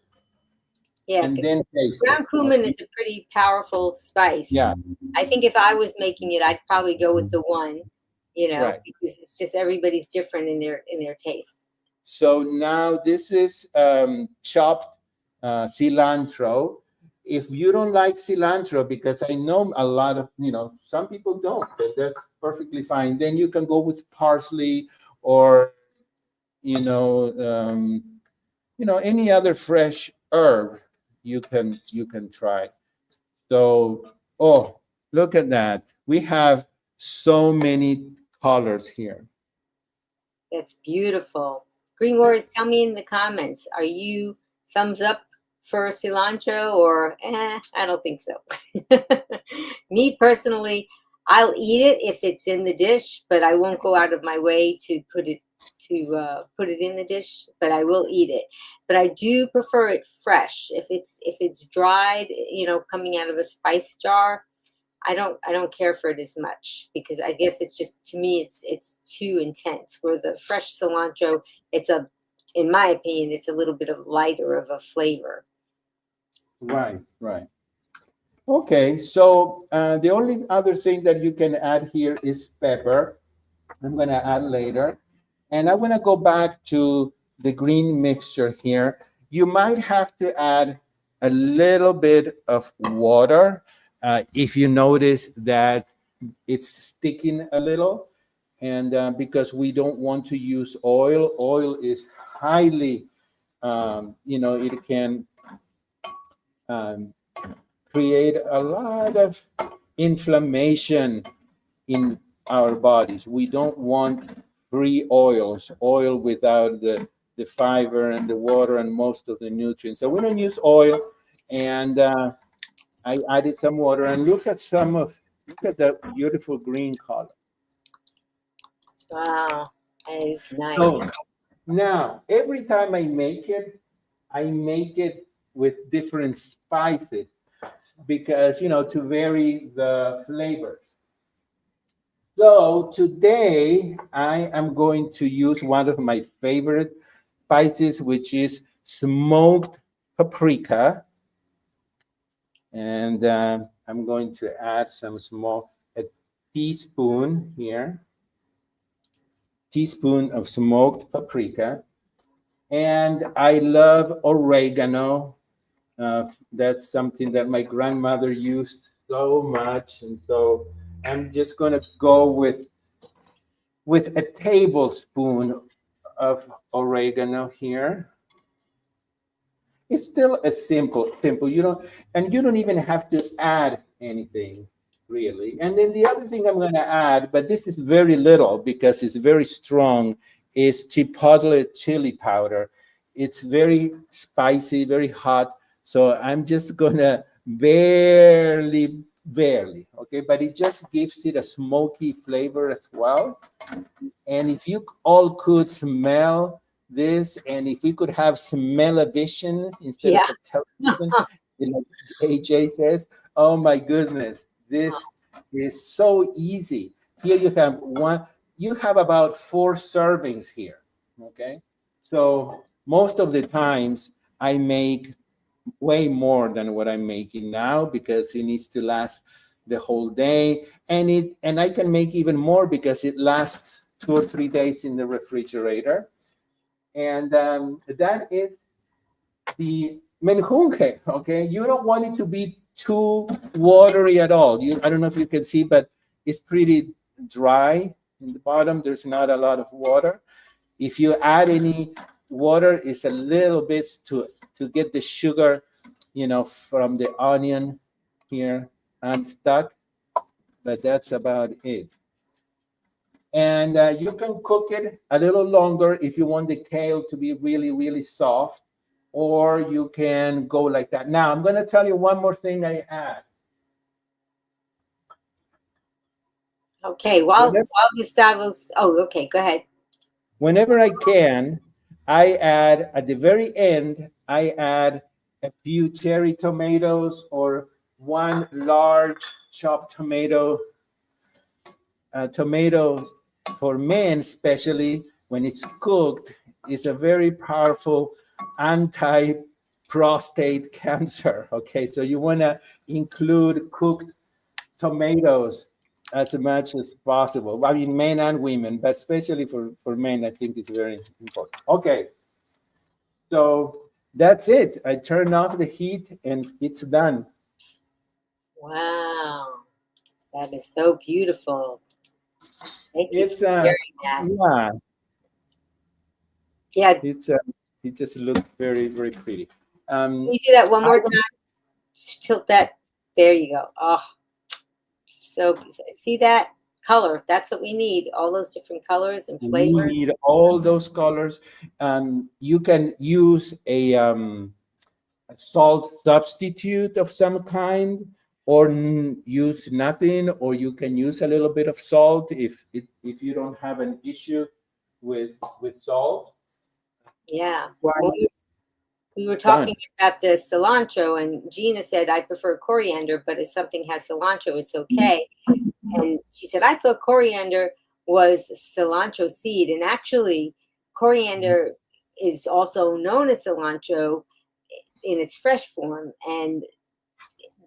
Speaker 1: Yeah,
Speaker 2: and then taste it.
Speaker 1: ground cumin
Speaker 2: Okay?
Speaker 1: is a pretty powerful spice.
Speaker 2: Yeah,
Speaker 1: I think if I was making it, I'd probably go with the 1,
Speaker 2: right.
Speaker 1: because it's just everybody's different in their taste.
Speaker 2: So now this is chopped cilantro. If you don't like cilantro, because I know a lot of, some people don't, but that's perfectly fine. Then you can go with parsley or, you know, um, any other fresh herb you can try. So, oh, look at that. We have so many colors here.
Speaker 1: That's beautiful. Green Warriors, tell me in the comments, are you thumbs up for cilantro, or I don't think so. Me personally, I'll eat it if it's in the dish, but I won't go out of my way to put it in the dish, but I will eat it. But I do prefer it fresh. If it's dried, coming out of a spice jar, I don't care for it as much, because I guess it's just, to me, it's too intense. Where the fresh cilantro, in my opinion, it's a little bit of lighter of a flavor.
Speaker 2: Right, right. Okay, so the only other thing that you can add here is pepper. I'm going to add later. And I'm going to go back to the green mixture here. You might have to add a little bit of water if you notice that it's sticking a little. And because we don't want to use oil, oil is highly, it can um, create a lot of inflammation in our bodies. We don't want free oils, oil without the fiber and the water and most of the nutrients. So we don't use oil. And I added some water, and look at that beautiful green color.
Speaker 1: Wow, that is nice.
Speaker 2: So now, every time I make it with different spices because, to vary the flavors. So today I am going to use one of my favorite spices, which is smoked paprika. And I'm going to add a teaspoon here, teaspoon of smoked paprika. And I love oregano. That's something that my grandmother used so much. And so I'm just going to go with a tablespoon of oregano here. It's still a simple. You don't even have to add anything really. And then the other thing I'm going to add, but this is very little because it's very strong, is chipotle chili powder. It's very spicy, very hot. So I'm just going to barely, okay? But it just gives it a smoky flavor as well. And if you all could smell this, and if we could have smell-o-vision instead
Speaker 1: Yeah.
Speaker 2: of a television, like AJ says, oh my goodness, this is so easy. Here you have about 4 servings here, okay? So most of the times I make way more than what I'm making now because it needs to last the whole day, and I can make even more because it lasts 2 or 3 days in the refrigerator. And that is the menjunje. Okay, you don't want it to be too watery at all. I don't know if you can see, but it's pretty dry in the bottom. There's not a lot of water. If you add any water, it's a little bit to get the sugar, from the onion here unstuck, but that's about it. And you can cook it a little longer if you want the kale to be really, really soft, or you can go like that. Now, I'm going to tell you one more thing I add.
Speaker 1: Okay, while Gustavo's, okay, go ahead.
Speaker 2: Whenever I can, I add at the very end, I add a few cherry tomatoes or one large chopped tomatoes for men, especially when it's cooked, is a very powerful anti-prostate cancer. Okay, so you want to include cooked tomatoes as much as possible. I mean, men and women, but especially for men, I think it's very important. Okay, so that's it. I turn off the heat and it's done.
Speaker 1: Wow, that is so beautiful. Thank you for
Speaker 2: It's
Speaker 1: sharing that.
Speaker 2: yeah,
Speaker 1: Yeah,
Speaker 2: it just looks very, very pretty.
Speaker 1: can you do that one more time? Tilt that. There you go. Oh, so see that color? That's what we need. All those different colors and
Speaker 2: We
Speaker 1: flavors.
Speaker 2: need all those colors. You can use a salt substitute of some kind, or use nothing, or you can use a little bit of salt if you don't have an issue with salt.
Speaker 1: Yeah.
Speaker 2: Well,
Speaker 1: Well, we were talking about the cilantro, and Gina said, I prefer coriander, but if something has cilantro, it's okay. And she said, I thought coriander was cilantro seed. And actually, coriander is also known as cilantro in its fresh form. And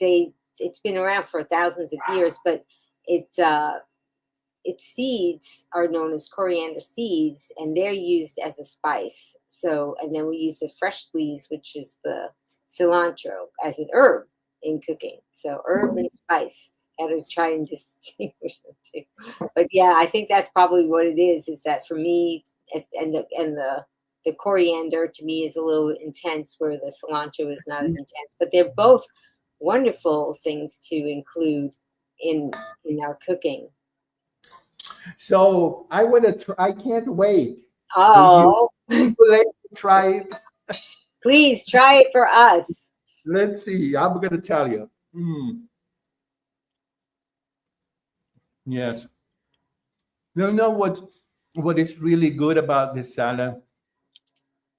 Speaker 1: it's been around for thousands of years, but its seeds are known as coriander seeds, and they're used as a spice. So, and then we use the fresh leaves, which is the cilantro, as an herb in cooking. So, herb and spice. Got to try and distinguish them too. But yeah, I think that's probably what it is. Is that for me, and the coriander to me is a little intense, where the cilantro is not as intense. But they're both wonderful things to include in our cooking.
Speaker 2: So I want to try. I can't wait.
Speaker 1: Oh,
Speaker 2: Let's try it.
Speaker 1: please try it for us.
Speaker 2: Let's see. I'm going to tell you. Yes. You know what is really good about this salad?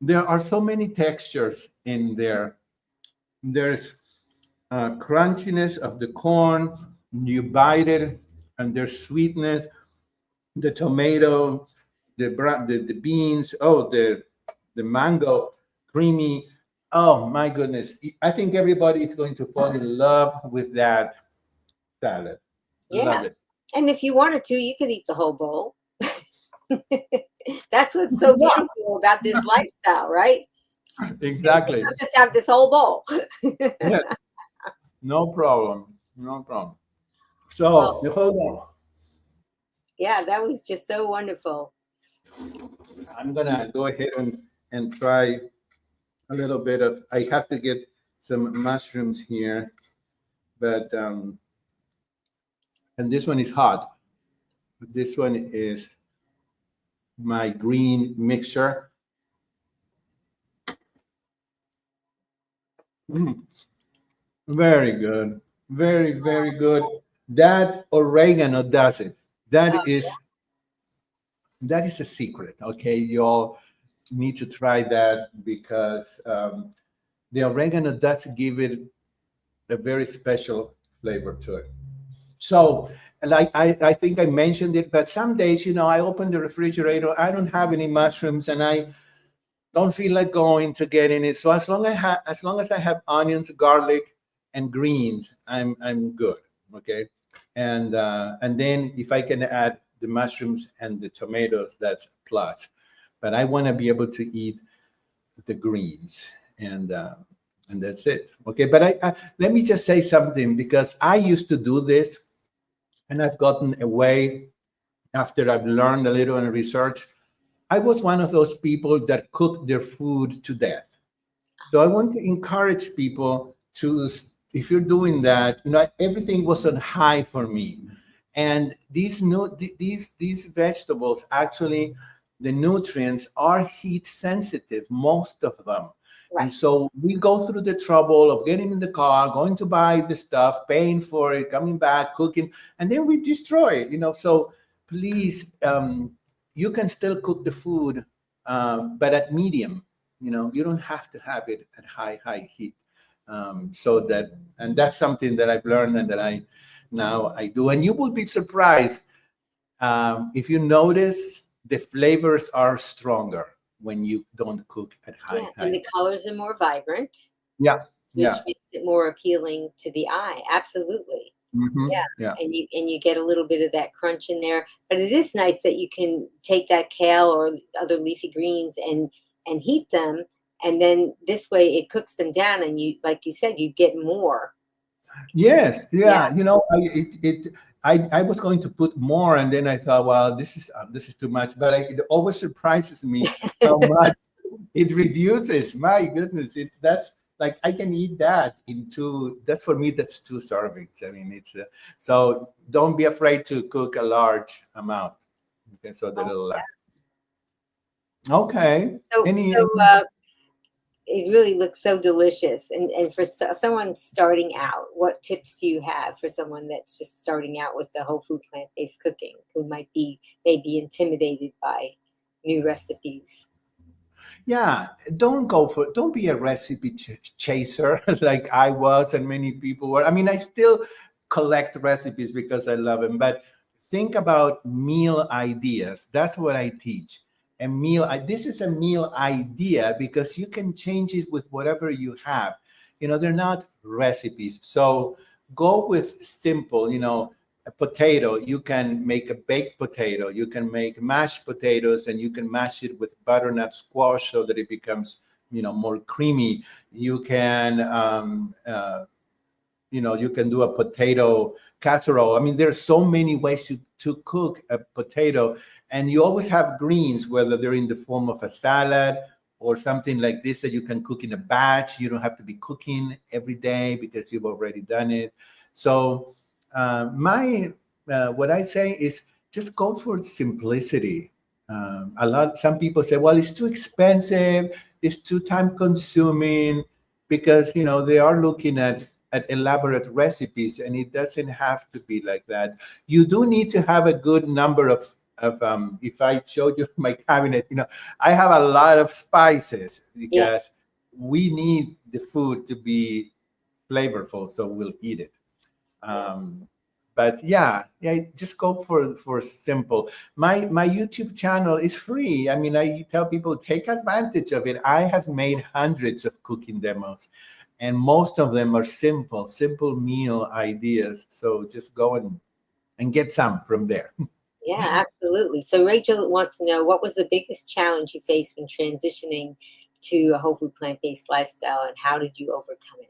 Speaker 2: There are so many textures in there. There's crunchiness of the corn. You bite it, and there's sweetness. The tomato, the beans. Oh, the mango, creamy. Oh my goodness! I think everybody is going to fall in love with that salad.
Speaker 1: Yeah.
Speaker 2: Love it.
Speaker 1: And if you wanted to, you could eat the whole bowl. That's what's so beautiful about this lifestyle, right?
Speaker 2: Exactly.
Speaker 1: You just have this whole bowl.
Speaker 2: Yeah. No problem. No problem. So, hold on.
Speaker 1: Yeah, that was just so wonderful.
Speaker 2: I'm gonna go ahead and try a little bit of. I have to get some mushrooms here, but and this one is hot. This one is my green mixture. Very good. Very, very good. That oregano does it. That is a secret. Okay, you all need to try that because the oregano does give it a very special flavor to it. So, like I think I mentioned it, but some days, I open the refrigerator, I don't have any mushrooms, and I don't feel like going to getting it. So as long as I have onions, garlic, and greens, I'm good. Okay, and then if I can add the mushrooms and the tomatoes, that's a plus. But I want to be able to eat the greens, and that's it. Okay, but I let me just say something, because I used to do this, and I've gotten away after I've learned a little and research. I was one of those people that cooked their food to death. So I want to encourage people to, if you're doing that, everything was on high for me. And these vegetables, actually, the nutrients are heat sensitive, most of them. And
Speaker 1: Right.
Speaker 2: so we go through the trouble of getting in the car, going to buy the stuff, paying for it, coming back, cooking, and then we destroy it. So please, you can still cook the food, but at medium. You don't have to have it at high heat. So that, and that's something that I've learned, and that I do. And you will be surprised, if you notice, the flavors are stronger when you don't cook at
Speaker 1: Yeah,
Speaker 2: high
Speaker 1: and the
Speaker 2: heat.
Speaker 1: colors are more vibrant,
Speaker 2: Yeah,
Speaker 1: which
Speaker 2: yeah.
Speaker 1: makes it more appealing to the eye. Absolutely. Yeah,
Speaker 2: Yeah.
Speaker 1: and you get a little bit of that crunch in there. But it is nice that you can take that kale or other leafy greens and heat them, and then this way it cooks them down, and you, like you said, you get more.
Speaker 2: Yes,
Speaker 1: Yeah.
Speaker 2: yeah. I was going to put more, and then I thought, well, this is too much. But it always surprises me how much it reduces. My goodness, that's like I can eat that in two. That's for me. That's two servings. I mean, so don't be afraid to cook a large amount. Okay, so that
Speaker 1: Oh,
Speaker 2: it'll
Speaker 1: yeah.
Speaker 2: last. Okay.
Speaker 1: So
Speaker 2: Any?
Speaker 1: so it really looks so delicious. And for someone starting out, what tips do you have for someone that's just starting out with the whole food plant-based cooking, who might be maybe intimidated by new recipes?
Speaker 2: Yeah, don't be a recipe chaser like I was and many people were. I mean, I still collect recipes because I love them, but think about meal ideas. That's what I teach. This is a meal idea because you can change it with whatever you have. They're not recipes. So go with simple, a potato. You can make a baked potato. You can make mashed potatoes, and you can mash it with butternut squash so that it becomes, more creamy. You can, you can do a potato casserole. I mean, there's so many ways to cook a potato, and you always have greens, whether they're in the form of a salad or something like this that you can cook in a batch. You don't have to be cooking every day because you've already done it. So my what I say is just go for simplicity. Some people say, well, it's too expensive, it's too time consuming, because they are looking at elaborate recipes, and it doesn't have to be like that. You do need to have a good number of if I showed you my cabinet, I have a lot of spices
Speaker 1: Yes.
Speaker 2: because we need the food to be flavorful, so we'll eat it. um, but yeah, just go for simple. My YouTube channel is free. I mean, I tell people, take advantage of it. I have made hundreds of cooking demos, and most of them are simple meal ideas. So just go and get some from there.
Speaker 1: Yeah, absolutely. So Rachel wants to know, what was the biggest challenge you faced when transitioning to a whole food plant-based lifestyle, and how did you overcome it?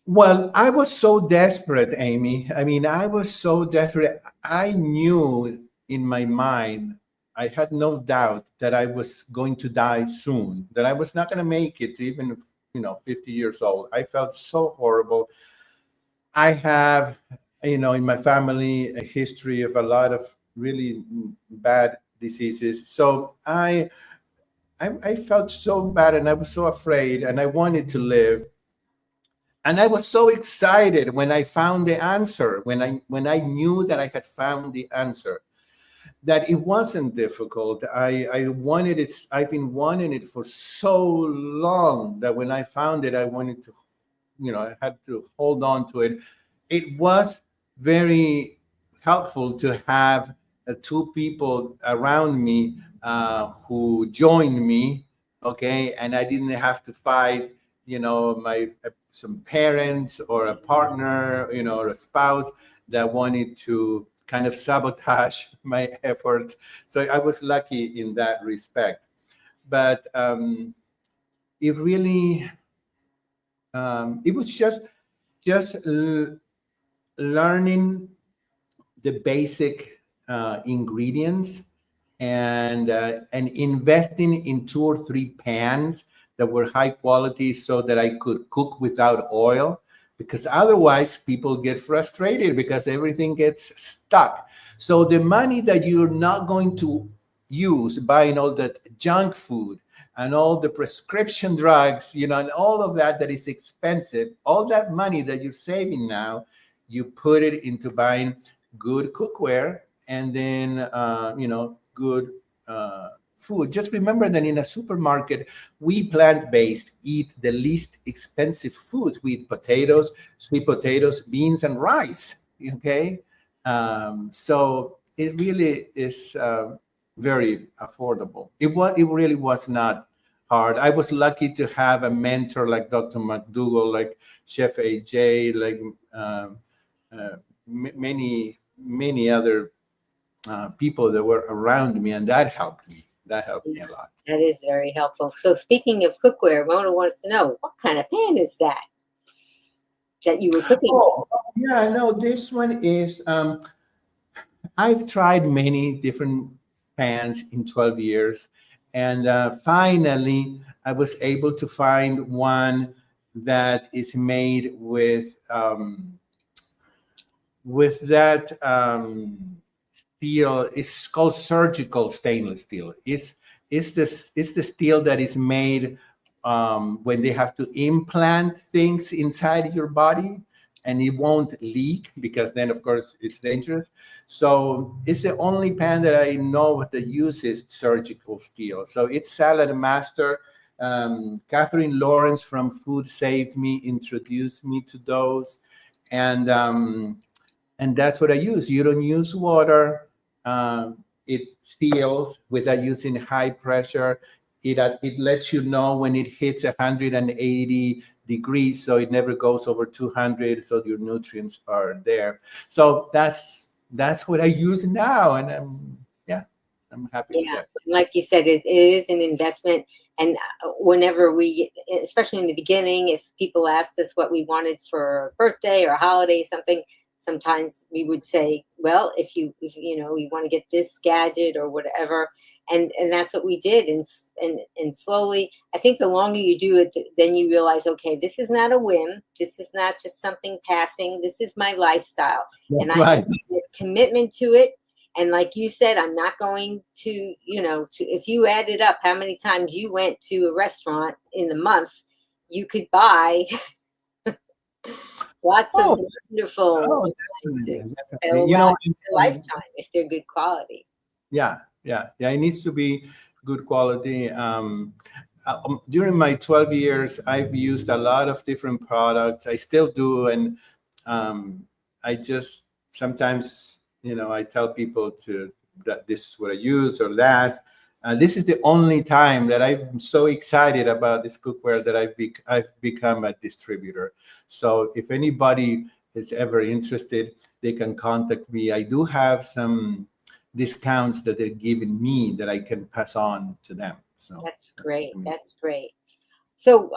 Speaker 2: Well, I was so desperate, Amy. I mean, I was so desperate. I knew in my mind, I had no doubt that I was going to die soon, that I was not going to make it, even, 50 years old. I felt so horrible. I have, in my family, a history of a lot of really bad diseases. So I felt so bad, and I was so afraid, and I wanted to live. And I was so excited when I found the answer, when I knew that I had found the answer, that it wasn't difficult. I wanted it. I've been wanting it for so long that when I found it, I wanted to, I had to hold on to it. It was very helpful to have two people around me who joined me. Okay, and I didn't have to fight, my some parents or a partner, or a spouse that wanted to kind of sabotage my efforts. So I was lucky in that respect. But it really, it was just learning the basic ingredients and investing in 2 or 3 pans that were high quality so that I could cook without oil, because otherwise people get frustrated because everything gets stuck. So the money that you're not going to use buying all that junk food and all the prescription drugs, and all of that is expensive, all that money that you're saving now, you put it into buying good cookware, and then good food. Just remember that in a supermarket, we plant-based eat the least expensive foods. We eat potatoes, sweet potatoes, beans, and rice. Okay, so it really is very affordable. It really was not hard. I was lucky to have a mentor like Dr. McDougall, like Chef AJ, like many other people that were around me, and that helped me. That helped me a lot.
Speaker 1: That is very helpful. So speaking of cookware, Mona wants to know, what kind of pan is that you were cooking?
Speaker 2: Oh, yeah, no, this one is, I've tried many different pans in 12 years. And finally, I was able to find one that is made with that steel. It's called surgical stainless steel. It's the steel that is made when they have to implant things inside your body, and it won't leak, because then of course it's dangerous. So it's the only pan that I know that uses surgical steel. So it's Salad Master. Catherine Lawrence from Food Saved Me introduced me to those, and that's what I use. You don't use water. It seals without using high pressure. It lets you know when it hits 180 degrees, so it never goes over 200, so your nutrients are there. So that's what I use now, and I'm happy with that.
Speaker 1: Like you said, it is an investment. And whenever we, especially in the beginning, if people asked us what we wanted for a birthday or a holiday, something, sometimes we would say, well, if you want to get this gadget or whatever, and that's what we did. And slowly, I think the longer you do it, then you realize, okay, this is not a whim. This is not just something passing. This is my lifestyle.
Speaker 2: That's
Speaker 1: and
Speaker 2: right.
Speaker 1: I have this commitment to it. And like you said, I'm not going to, if you added up how many times you went to a restaurant in the month, you could buy lots of wonderful things. They'll last a lifetime if they're good quality.
Speaker 2: Yeah. It needs to be good quality. During my 12 years, I've used a lot of different products. I still do, and I just sometimes, I tell people that this is what I use or that. This is the only time that I'm so excited about this cookware that I've become a distributor. So if anybody is ever interested, they can contact me. I do have some discounts that they're giving me that I can pass on to them. So
Speaker 1: that's great. That's great. So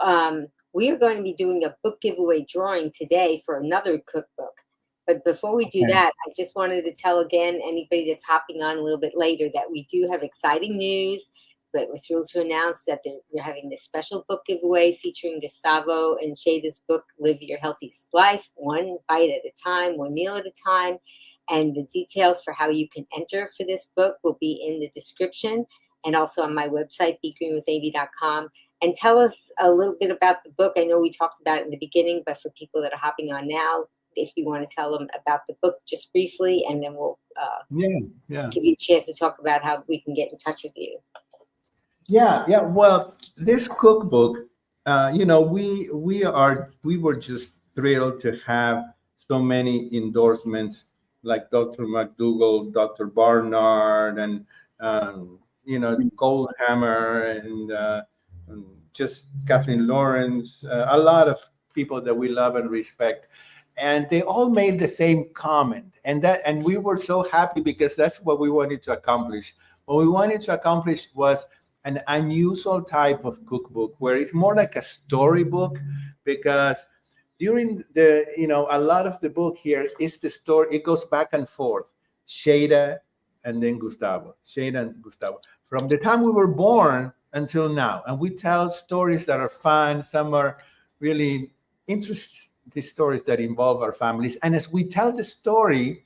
Speaker 1: we are going to be doing a book giveaway drawing today for another cookbook. But before we do that, I just wanted to tell again, anybody that's hopping on a little bit later, that we do have exciting news. But we're thrilled to announce that we're having this special book giveaway featuring Gustavo and Shayda's book, Live Your Healthiest Life, one bite at a time, one meal at a time. And the details for how you can enter for this book will be in the description and also on my website, begreenwithamy.com. And tell us a little bit about the book. I know we talked about it in the beginning, but for people that are hopping on now, if you want to tell them about the book just briefly, and then we'll give you a chance to talk about how we can get in touch with you.
Speaker 2: Yeah. Well, this cookbook, we were just thrilled to have so many endorsements like Dr. McDougall, Dr. Barnard, and Goldhammer, and just Catherine Lawrence, a lot of people that we love and respect. And they all made the same comment. And we were so happy because that's what we wanted to accomplish. What we wanted to accomplish was an unusual type of cookbook where it's more like a storybook, because during the, a lot of the book here is the story. It goes back and forth. Shayda and then Gustavo. Shayda and Gustavo. From the time we were born until now. And we tell stories that are fun. Some are really interesting stories that involve our families. And as we tell the story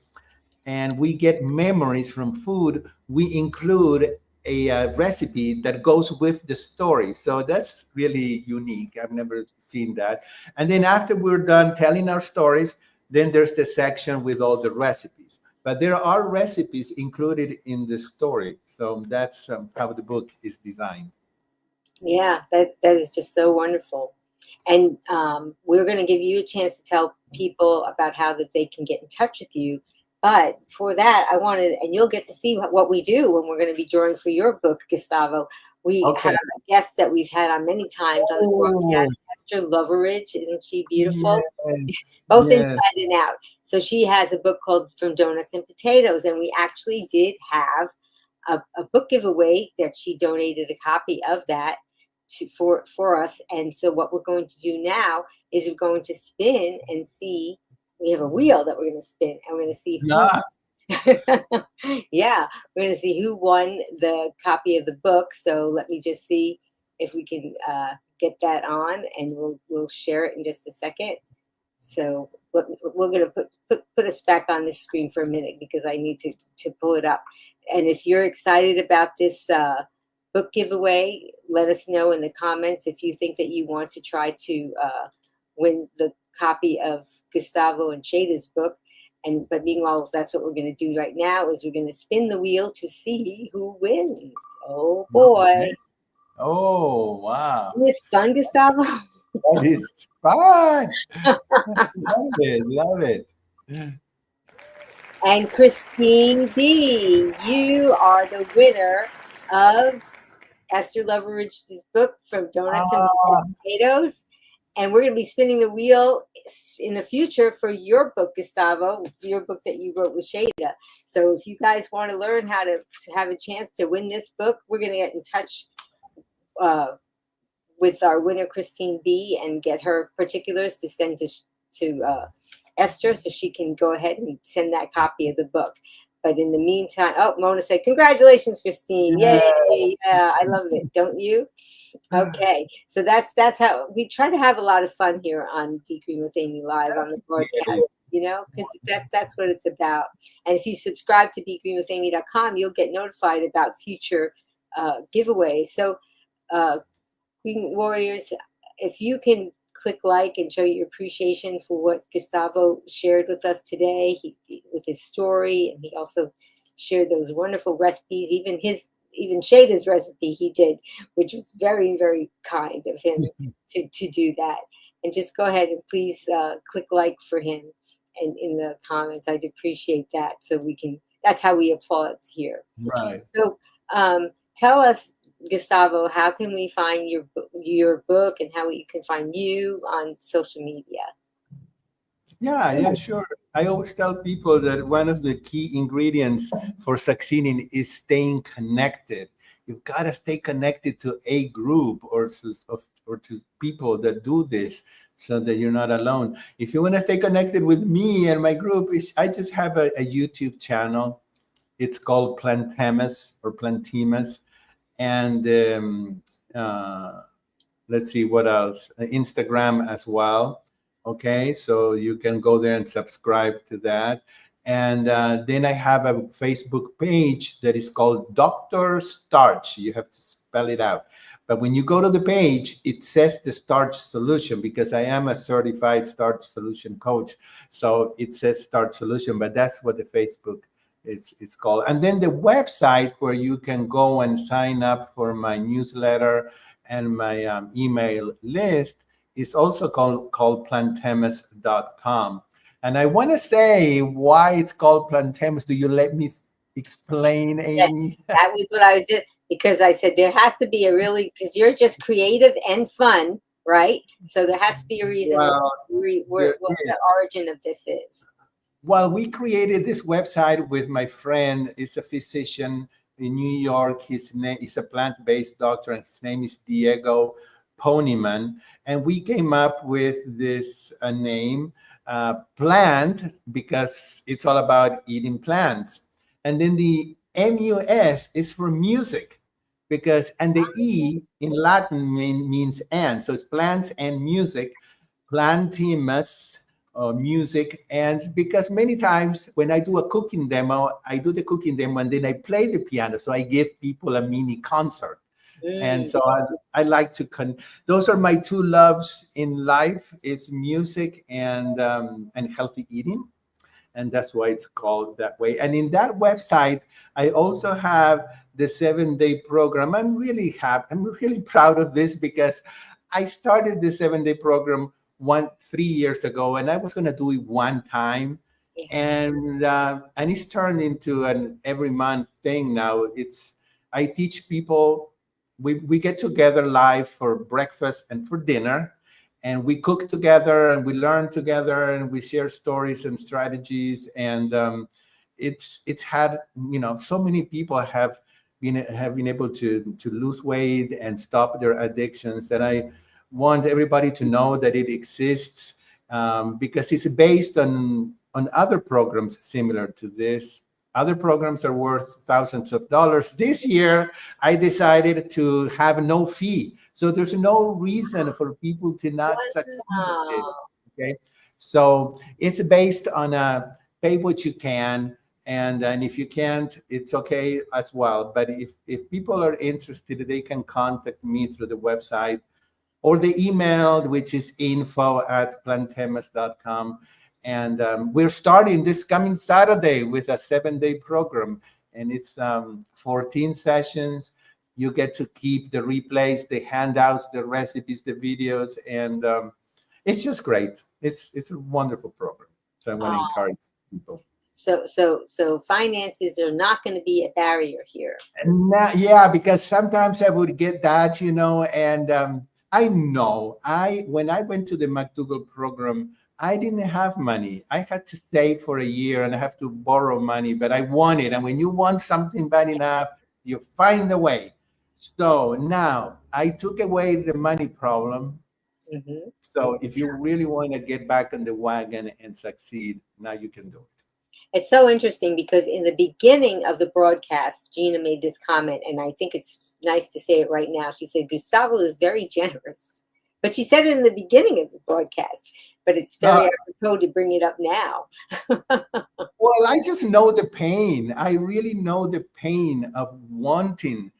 Speaker 2: and we get memories from food, we include a recipe that goes with the story. So that's really unique. I've never seen that. And then after we're done telling our stories, then there's the section with all the recipes. But there are recipes included in the story. So that's how the book is designed.
Speaker 1: Yeah, that is just so wonderful. And we're going to give you a chance to tell people about how that they can get in touch with you. But for that, I wanted, and you'll get to see what we do when we're going to be drawing for your book, Gustavo. We have a guest that we've had on many times on the broadcast, Esther Loveridge. Isn't she beautiful?
Speaker 2: Yes,
Speaker 1: Both
Speaker 2: yes.
Speaker 1: inside and out. So she has a book called From Donuts and Potatoes. And we actually did have a book giveaway that she donated a copy of that for us. And so what we're going to do now is we're going to spin and see. We have a wheel that we're going to spin, and we're going to see who. Yeah, we're going to see who won the copy of the book. So let me just see if we can get that on, and we'll share it in just a second. So we're going to put us back on this screen for a minute because I need to pull it up. And if you're excited about this book giveaway, let us know in the comments if you think that you want to try to win the copy of Gustavo and Shayda's book. But meanwhile, that's what we're going to do right now is we're going to spin the wheel to see who wins. Oh boy.
Speaker 2: Okay. Oh, wow.
Speaker 1: Isn't this fun, Gustavo?
Speaker 2: That is fun. Love it.
Speaker 1: And Christine D, you are the winner of Esther Loveridge's book, From Donuts and Potatoes. And we're going to be spinning the wheel in the future for your book, Gustavo, your book that you wrote with Shayda. So if you guys want to learn how to have a chance to win this book, we're going to get in touch with our winner, Christine B, and get her particulars to send to Esther so she can go ahead and send that copy of the book. But in the meantime, Mona said, congratulations, Christine. Yay. Yeah, I love it. Don't you? Okay. So that's how we try to have a lot of fun here on Be Green with Amy Live on the broadcast, because that's what it's about. And if you subscribe to BeGreenWithAmy.com, you'll get notified about future giveaways. So Green Warriors, if you can click like and show your appreciation for what Gustavo shared with us today, with his story, and he also shared those wonderful recipes, even Shayda's recipe he did, which was very, very kind of him to do that. And just go ahead and please click like for him and in the comments. I'd appreciate that. So that's how we applaud here.
Speaker 2: Right.
Speaker 1: So tell us, Gustavo, how can we find your book and how you can find you on social media?
Speaker 2: Yeah, sure. I always tell people that one of the key ingredients for succeeding is staying connected. You've got to stay connected to a group or to people that do this so that you're not alone. If you want to stay connected with me and my group, I just have a YouTube channel. It's called Plantemus or Plantemus. And let's see what else. Instagram as well. Okay, so you can go there and subscribe to that. And then I have a Facebook page that is called Dr. Starch. You have to spell it out. But when you go to the page, it says the Starch Solution because I am a certified Starch Solution coach. So it says Starch Solution, but that's what the Facebook it's called. And then the website where you can go and sign up for my newsletter and my email list is also called plantemus.com. And I want to say why it's called Plantemus. Do you let me explain, Amy?
Speaker 1: Yes, that was what I was doing, because I said there has to be because you're just creative and fun, right? So there has to be a reason
Speaker 2: Well, there
Speaker 1: what
Speaker 2: is.
Speaker 1: the origin of this is.
Speaker 2: Well, we created this website with my friend. He's a physician in New York. His name is a plant-based doctor, and his name is Diego Ponyman. And we came up with this name, plant, because it's all about eating plants. And then the MUS is for music, because, and the E in Latin means and. So it's plants and music, plantimus, music. And because many times when I do a cooking demo, I do the cooking demo and then I play the piano. So I give people a mini concert. And
Speaker 1: Mm.
Speaker 2: so I like to those are my two loves in life, is music and healthy eating. And that's why it's called that way. And in that website, I also have the 7-day program. I'm really happy. I'm really proud of this because I started the 7-day program 3 years ago, and I was going to do it one time,
Speaker 1: Yeah.
Speaker 2: and it's turned into an every month thing now. I teach people. We get together live for breakfast and for dinner, and we cook together and we learn together and we share stories and strategies. And it's had, so many people have been able to lose weight and stop their addictions, that I want everybody to know that it exists, because it's based on other programs similar to this. Other programs are worth thousands of dollars. This year, I decided to have no fee. So there's no reason for people to not succeed at this.
Speaker 1: Wow.
Speaker 2: Okay. So it's based on a pay what you can. And if you can't, it's okay as well. But if people are interested, they can contact me through the website or the email, which is info@plantemas.com. And we're starting this coming Saturday with a 7-day program. And it's 14 sessions. You get to keep the replays, the handouts, the recipes, the videos. And it's just great. It's a wonderful program. So I want to
Speaker 1: Oh,
Speaker 2: encourage people.
Speaker 1: so finances are not going to be a barrier here.
Speaker 2: Yeah, because sometimes I would get that, and I know when I went to the McDougall program, I didn't have money. I had to stay for a year and I have to borrow money, but I want it. And when you want something bad enough, you find a way. So now I took away the money problem.
Speaker 1: Hmm.
Speaker 2: So if you really want to get back on the wagon and succeed, now you can do it.
Speaker 1: It's so interesting because in the beginning of the broadcast, Gina made this comment, and I think it's nice to say it right now. She said, Gustavo is very generous. But she said it in the beginning of the broadcast, but it's
Speaker 2: Uh,
Speaker 1: very apropos to bring it up now.
Speaker 2: Well, I just know the pain. I really know the pain of wanting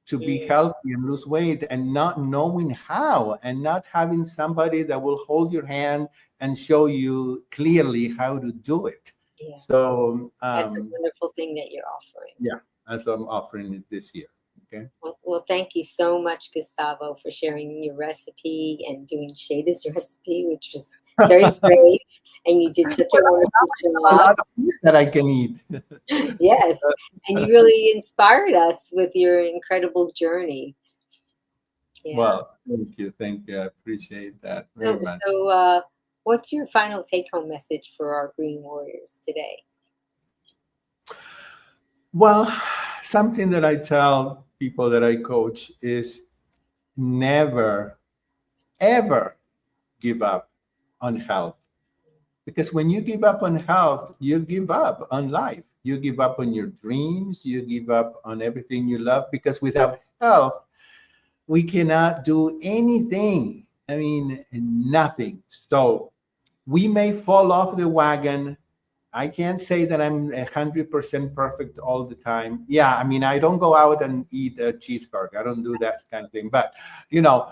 Speaker 2: to be
Speaker 1: Mm,
Speaker 2: healthy and lose weight and not knowing how, and not having somebody that will hold your hand and show you clearly how to do it.
Speaker 1: yeah,
Speaker 2: So,
Speaker 1: that's a wonderful thing that you're offering.
Speaker 2: yeah, that's what I'm offering it this year. Okay.
Speaker 1: Well, thank you so much, Gustavo, for sharing your recipe and doing Shayda's recipe, which was very brave, and you did such a wonderful
Speaker 2: A
Speaker 1: job.
Speaker 2: lot of food that I can eat.
Speaker 1: Yes, and you really inspired us with your incredible journey. Yeah.
Speaker 2: Well, thank you. Thank you. I appreciate that very
Speaker 1: So,
Speaker 2: much.
Speaker 1: what's your final take-home message for our Green Warriors today?
Speaker 2: Well, something that I tell people that I coach is never, ever give up on health. Because when you give up on health, you give up on life. You give up on your dreams. You give up on everything you love. Because without health, we cannot do anything. I mean, nothing. So we may fall off the wagon. I can't say that I'm 100% perfect all the time. Yeah, I mean, I don't go out and eat a cheeseburger. I don't do that kind of thing. But you know,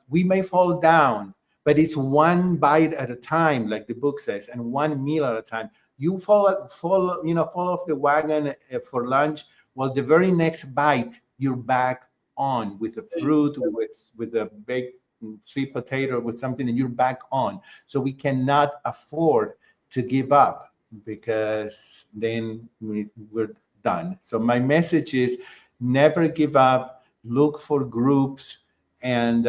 Speaker 2: we may fall down, but it's one bite at a time, like the book says, and one meal at a time. You fall off the wagon for lunch. Well, the very next bite, you're back on with a fruit, with a baked sweet potato, with something, and you're back on. So we cannot afford to give up, because then we're done. So my message is never give up, look for groups, and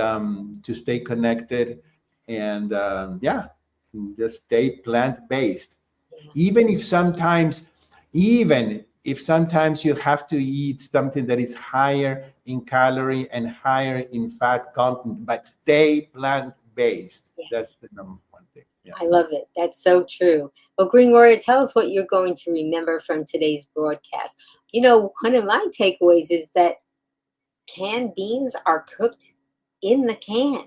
Speaker 2: to stay connected, and just stay plant-based.
Speaker 1: Yeah.
Speaker 2: Even if sometimes you have to eat something that is higher in calorie and higher in fat content, but stay plant-based.
Speaker 1: Yes.
Speaker 2: That's the number one thing. Yeah.
Speaker 1: I love it. That's so true. Well, Green Warrior, tell us what you're going to remember from today's broadcast. You know, one of my takeaways is that canned beans are cooked in the can.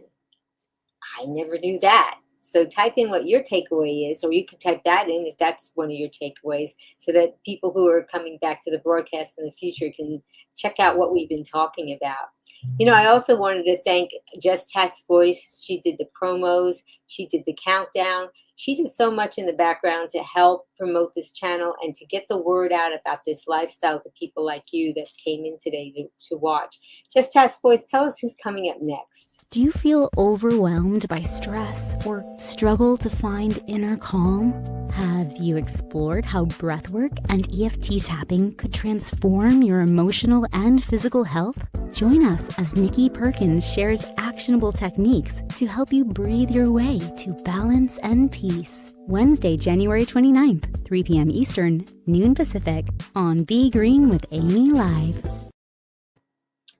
Speaker 1: I never knew that. So type in what your takeaway is, or you could type that in if that's one of your takeaways, so that people who are coming back to the broadcast in the future can check out what we've been talking about. You know, I also wanted to thank Just Tess Voice. She did the promos. She did the countdown. She did so much in the background to help promote this channel and to get the word out about this lifestyle to people like you that came in today to watch. Just Tess Voice, tell us who's coming up next.
Speaker 3: Do you feel overwhelmed by stress or struggle to find inner calm? Have you explored how breathwork and EFT tapping could transform your emotional and physical health? Join us as Nikki Perkins shares actionable techniques to help you breathe your way to balance and peace. Wednesday, January 29th, 3 p.m. Eastern, noon Pacific, on Be Green with Amy Live.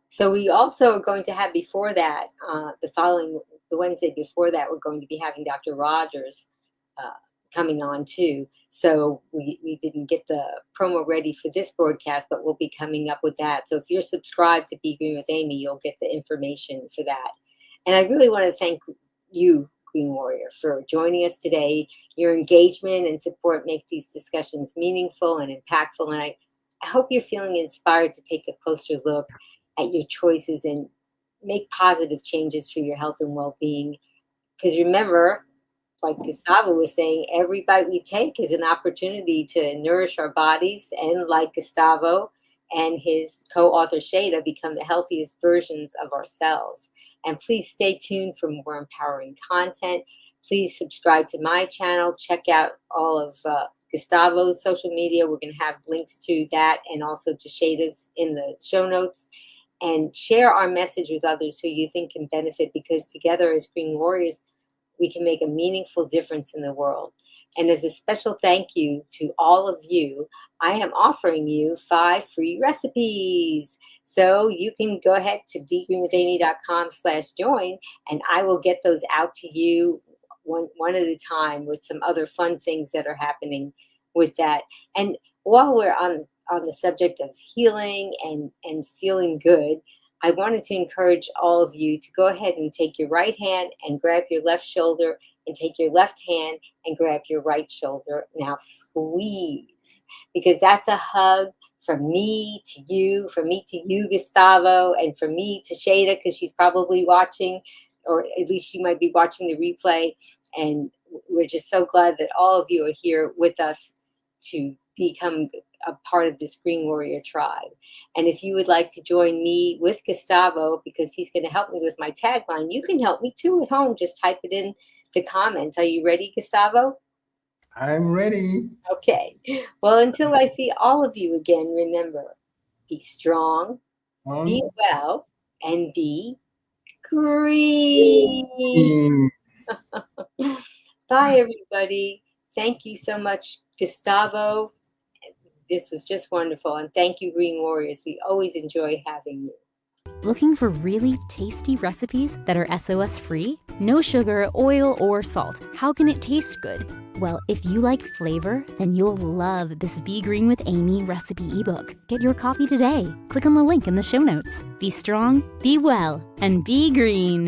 Speaker 1: So we also are going to have before that, the Wednesday before that, we're going to be having Dr. Rogers coming on too. So we didn't get the promo ready for this broadcast, but we'll be coming up with that. So if you're subscribed to Be Green with Amy, you'll get the information for that. And I really want to thank you, Green Warrior, for joining us today. Your engagement and support make these discussions meaningful and impactful. And I hope you're feeling inspired to take a closer look at your choices and make positive changes for your health and well-being. Because remember, like Gustavo was saying, every bite we take is an opportunity to nourish our bodies and, like Gustavo and his co-author Shayda, become the healthiest versions of ourselves. And please stay tuned for more empowering content. Please subscribe to my channel. Check out all of Gustavo's social media. We're going to have links to that and also to Shayda's in the show notes. And share our message with others who you think can benefit, because together as Green Warriors, we can make a meaningful difference in the world. And as a special thank you to all of you, I am offering you 5 free recipes. So you can go ahead to begreenwithamy.com/join, and I will get those out to you one at a time with some other fun things that are happening with that. And while we're on the subject of healing and feeling good, I wanted to encourage all of you to go ahead and take your right hand and grab your left shoulder, and take your left hand and grab your right shoulder. Now squeeze, because that's a hug from me to you, Gustavo, and from me to Shayda, because she's probably watching, or at least she might be watching the replay. And we're just so glad that all of you are here with us to become a part of this Green Warrior tribe. And if you would like to join me with Gustavo, because he's going to help me with my tagline, you can help me too at home. Just type it in the comments. Are you ready, Gustavo?
Speaker 2: I'm ready.
Speaker 1: Okay. Well, until I see all of you again, remember, be strong, be well, and be green. Bye, everybody. Thank you so much, Gustavo. This was just wonderful. And thank you, Green Warriors. We always enjoy having you.
Speaker 3: Looking for really tasty recipes that are SOS free? No sugar, oil, or salt. How can it taste good? Well, if you like flavor, then you'll love this Be Green with Amy recipe ebook. Get your copy today. Click on the link in the show notes. Be strong, be well, and be green.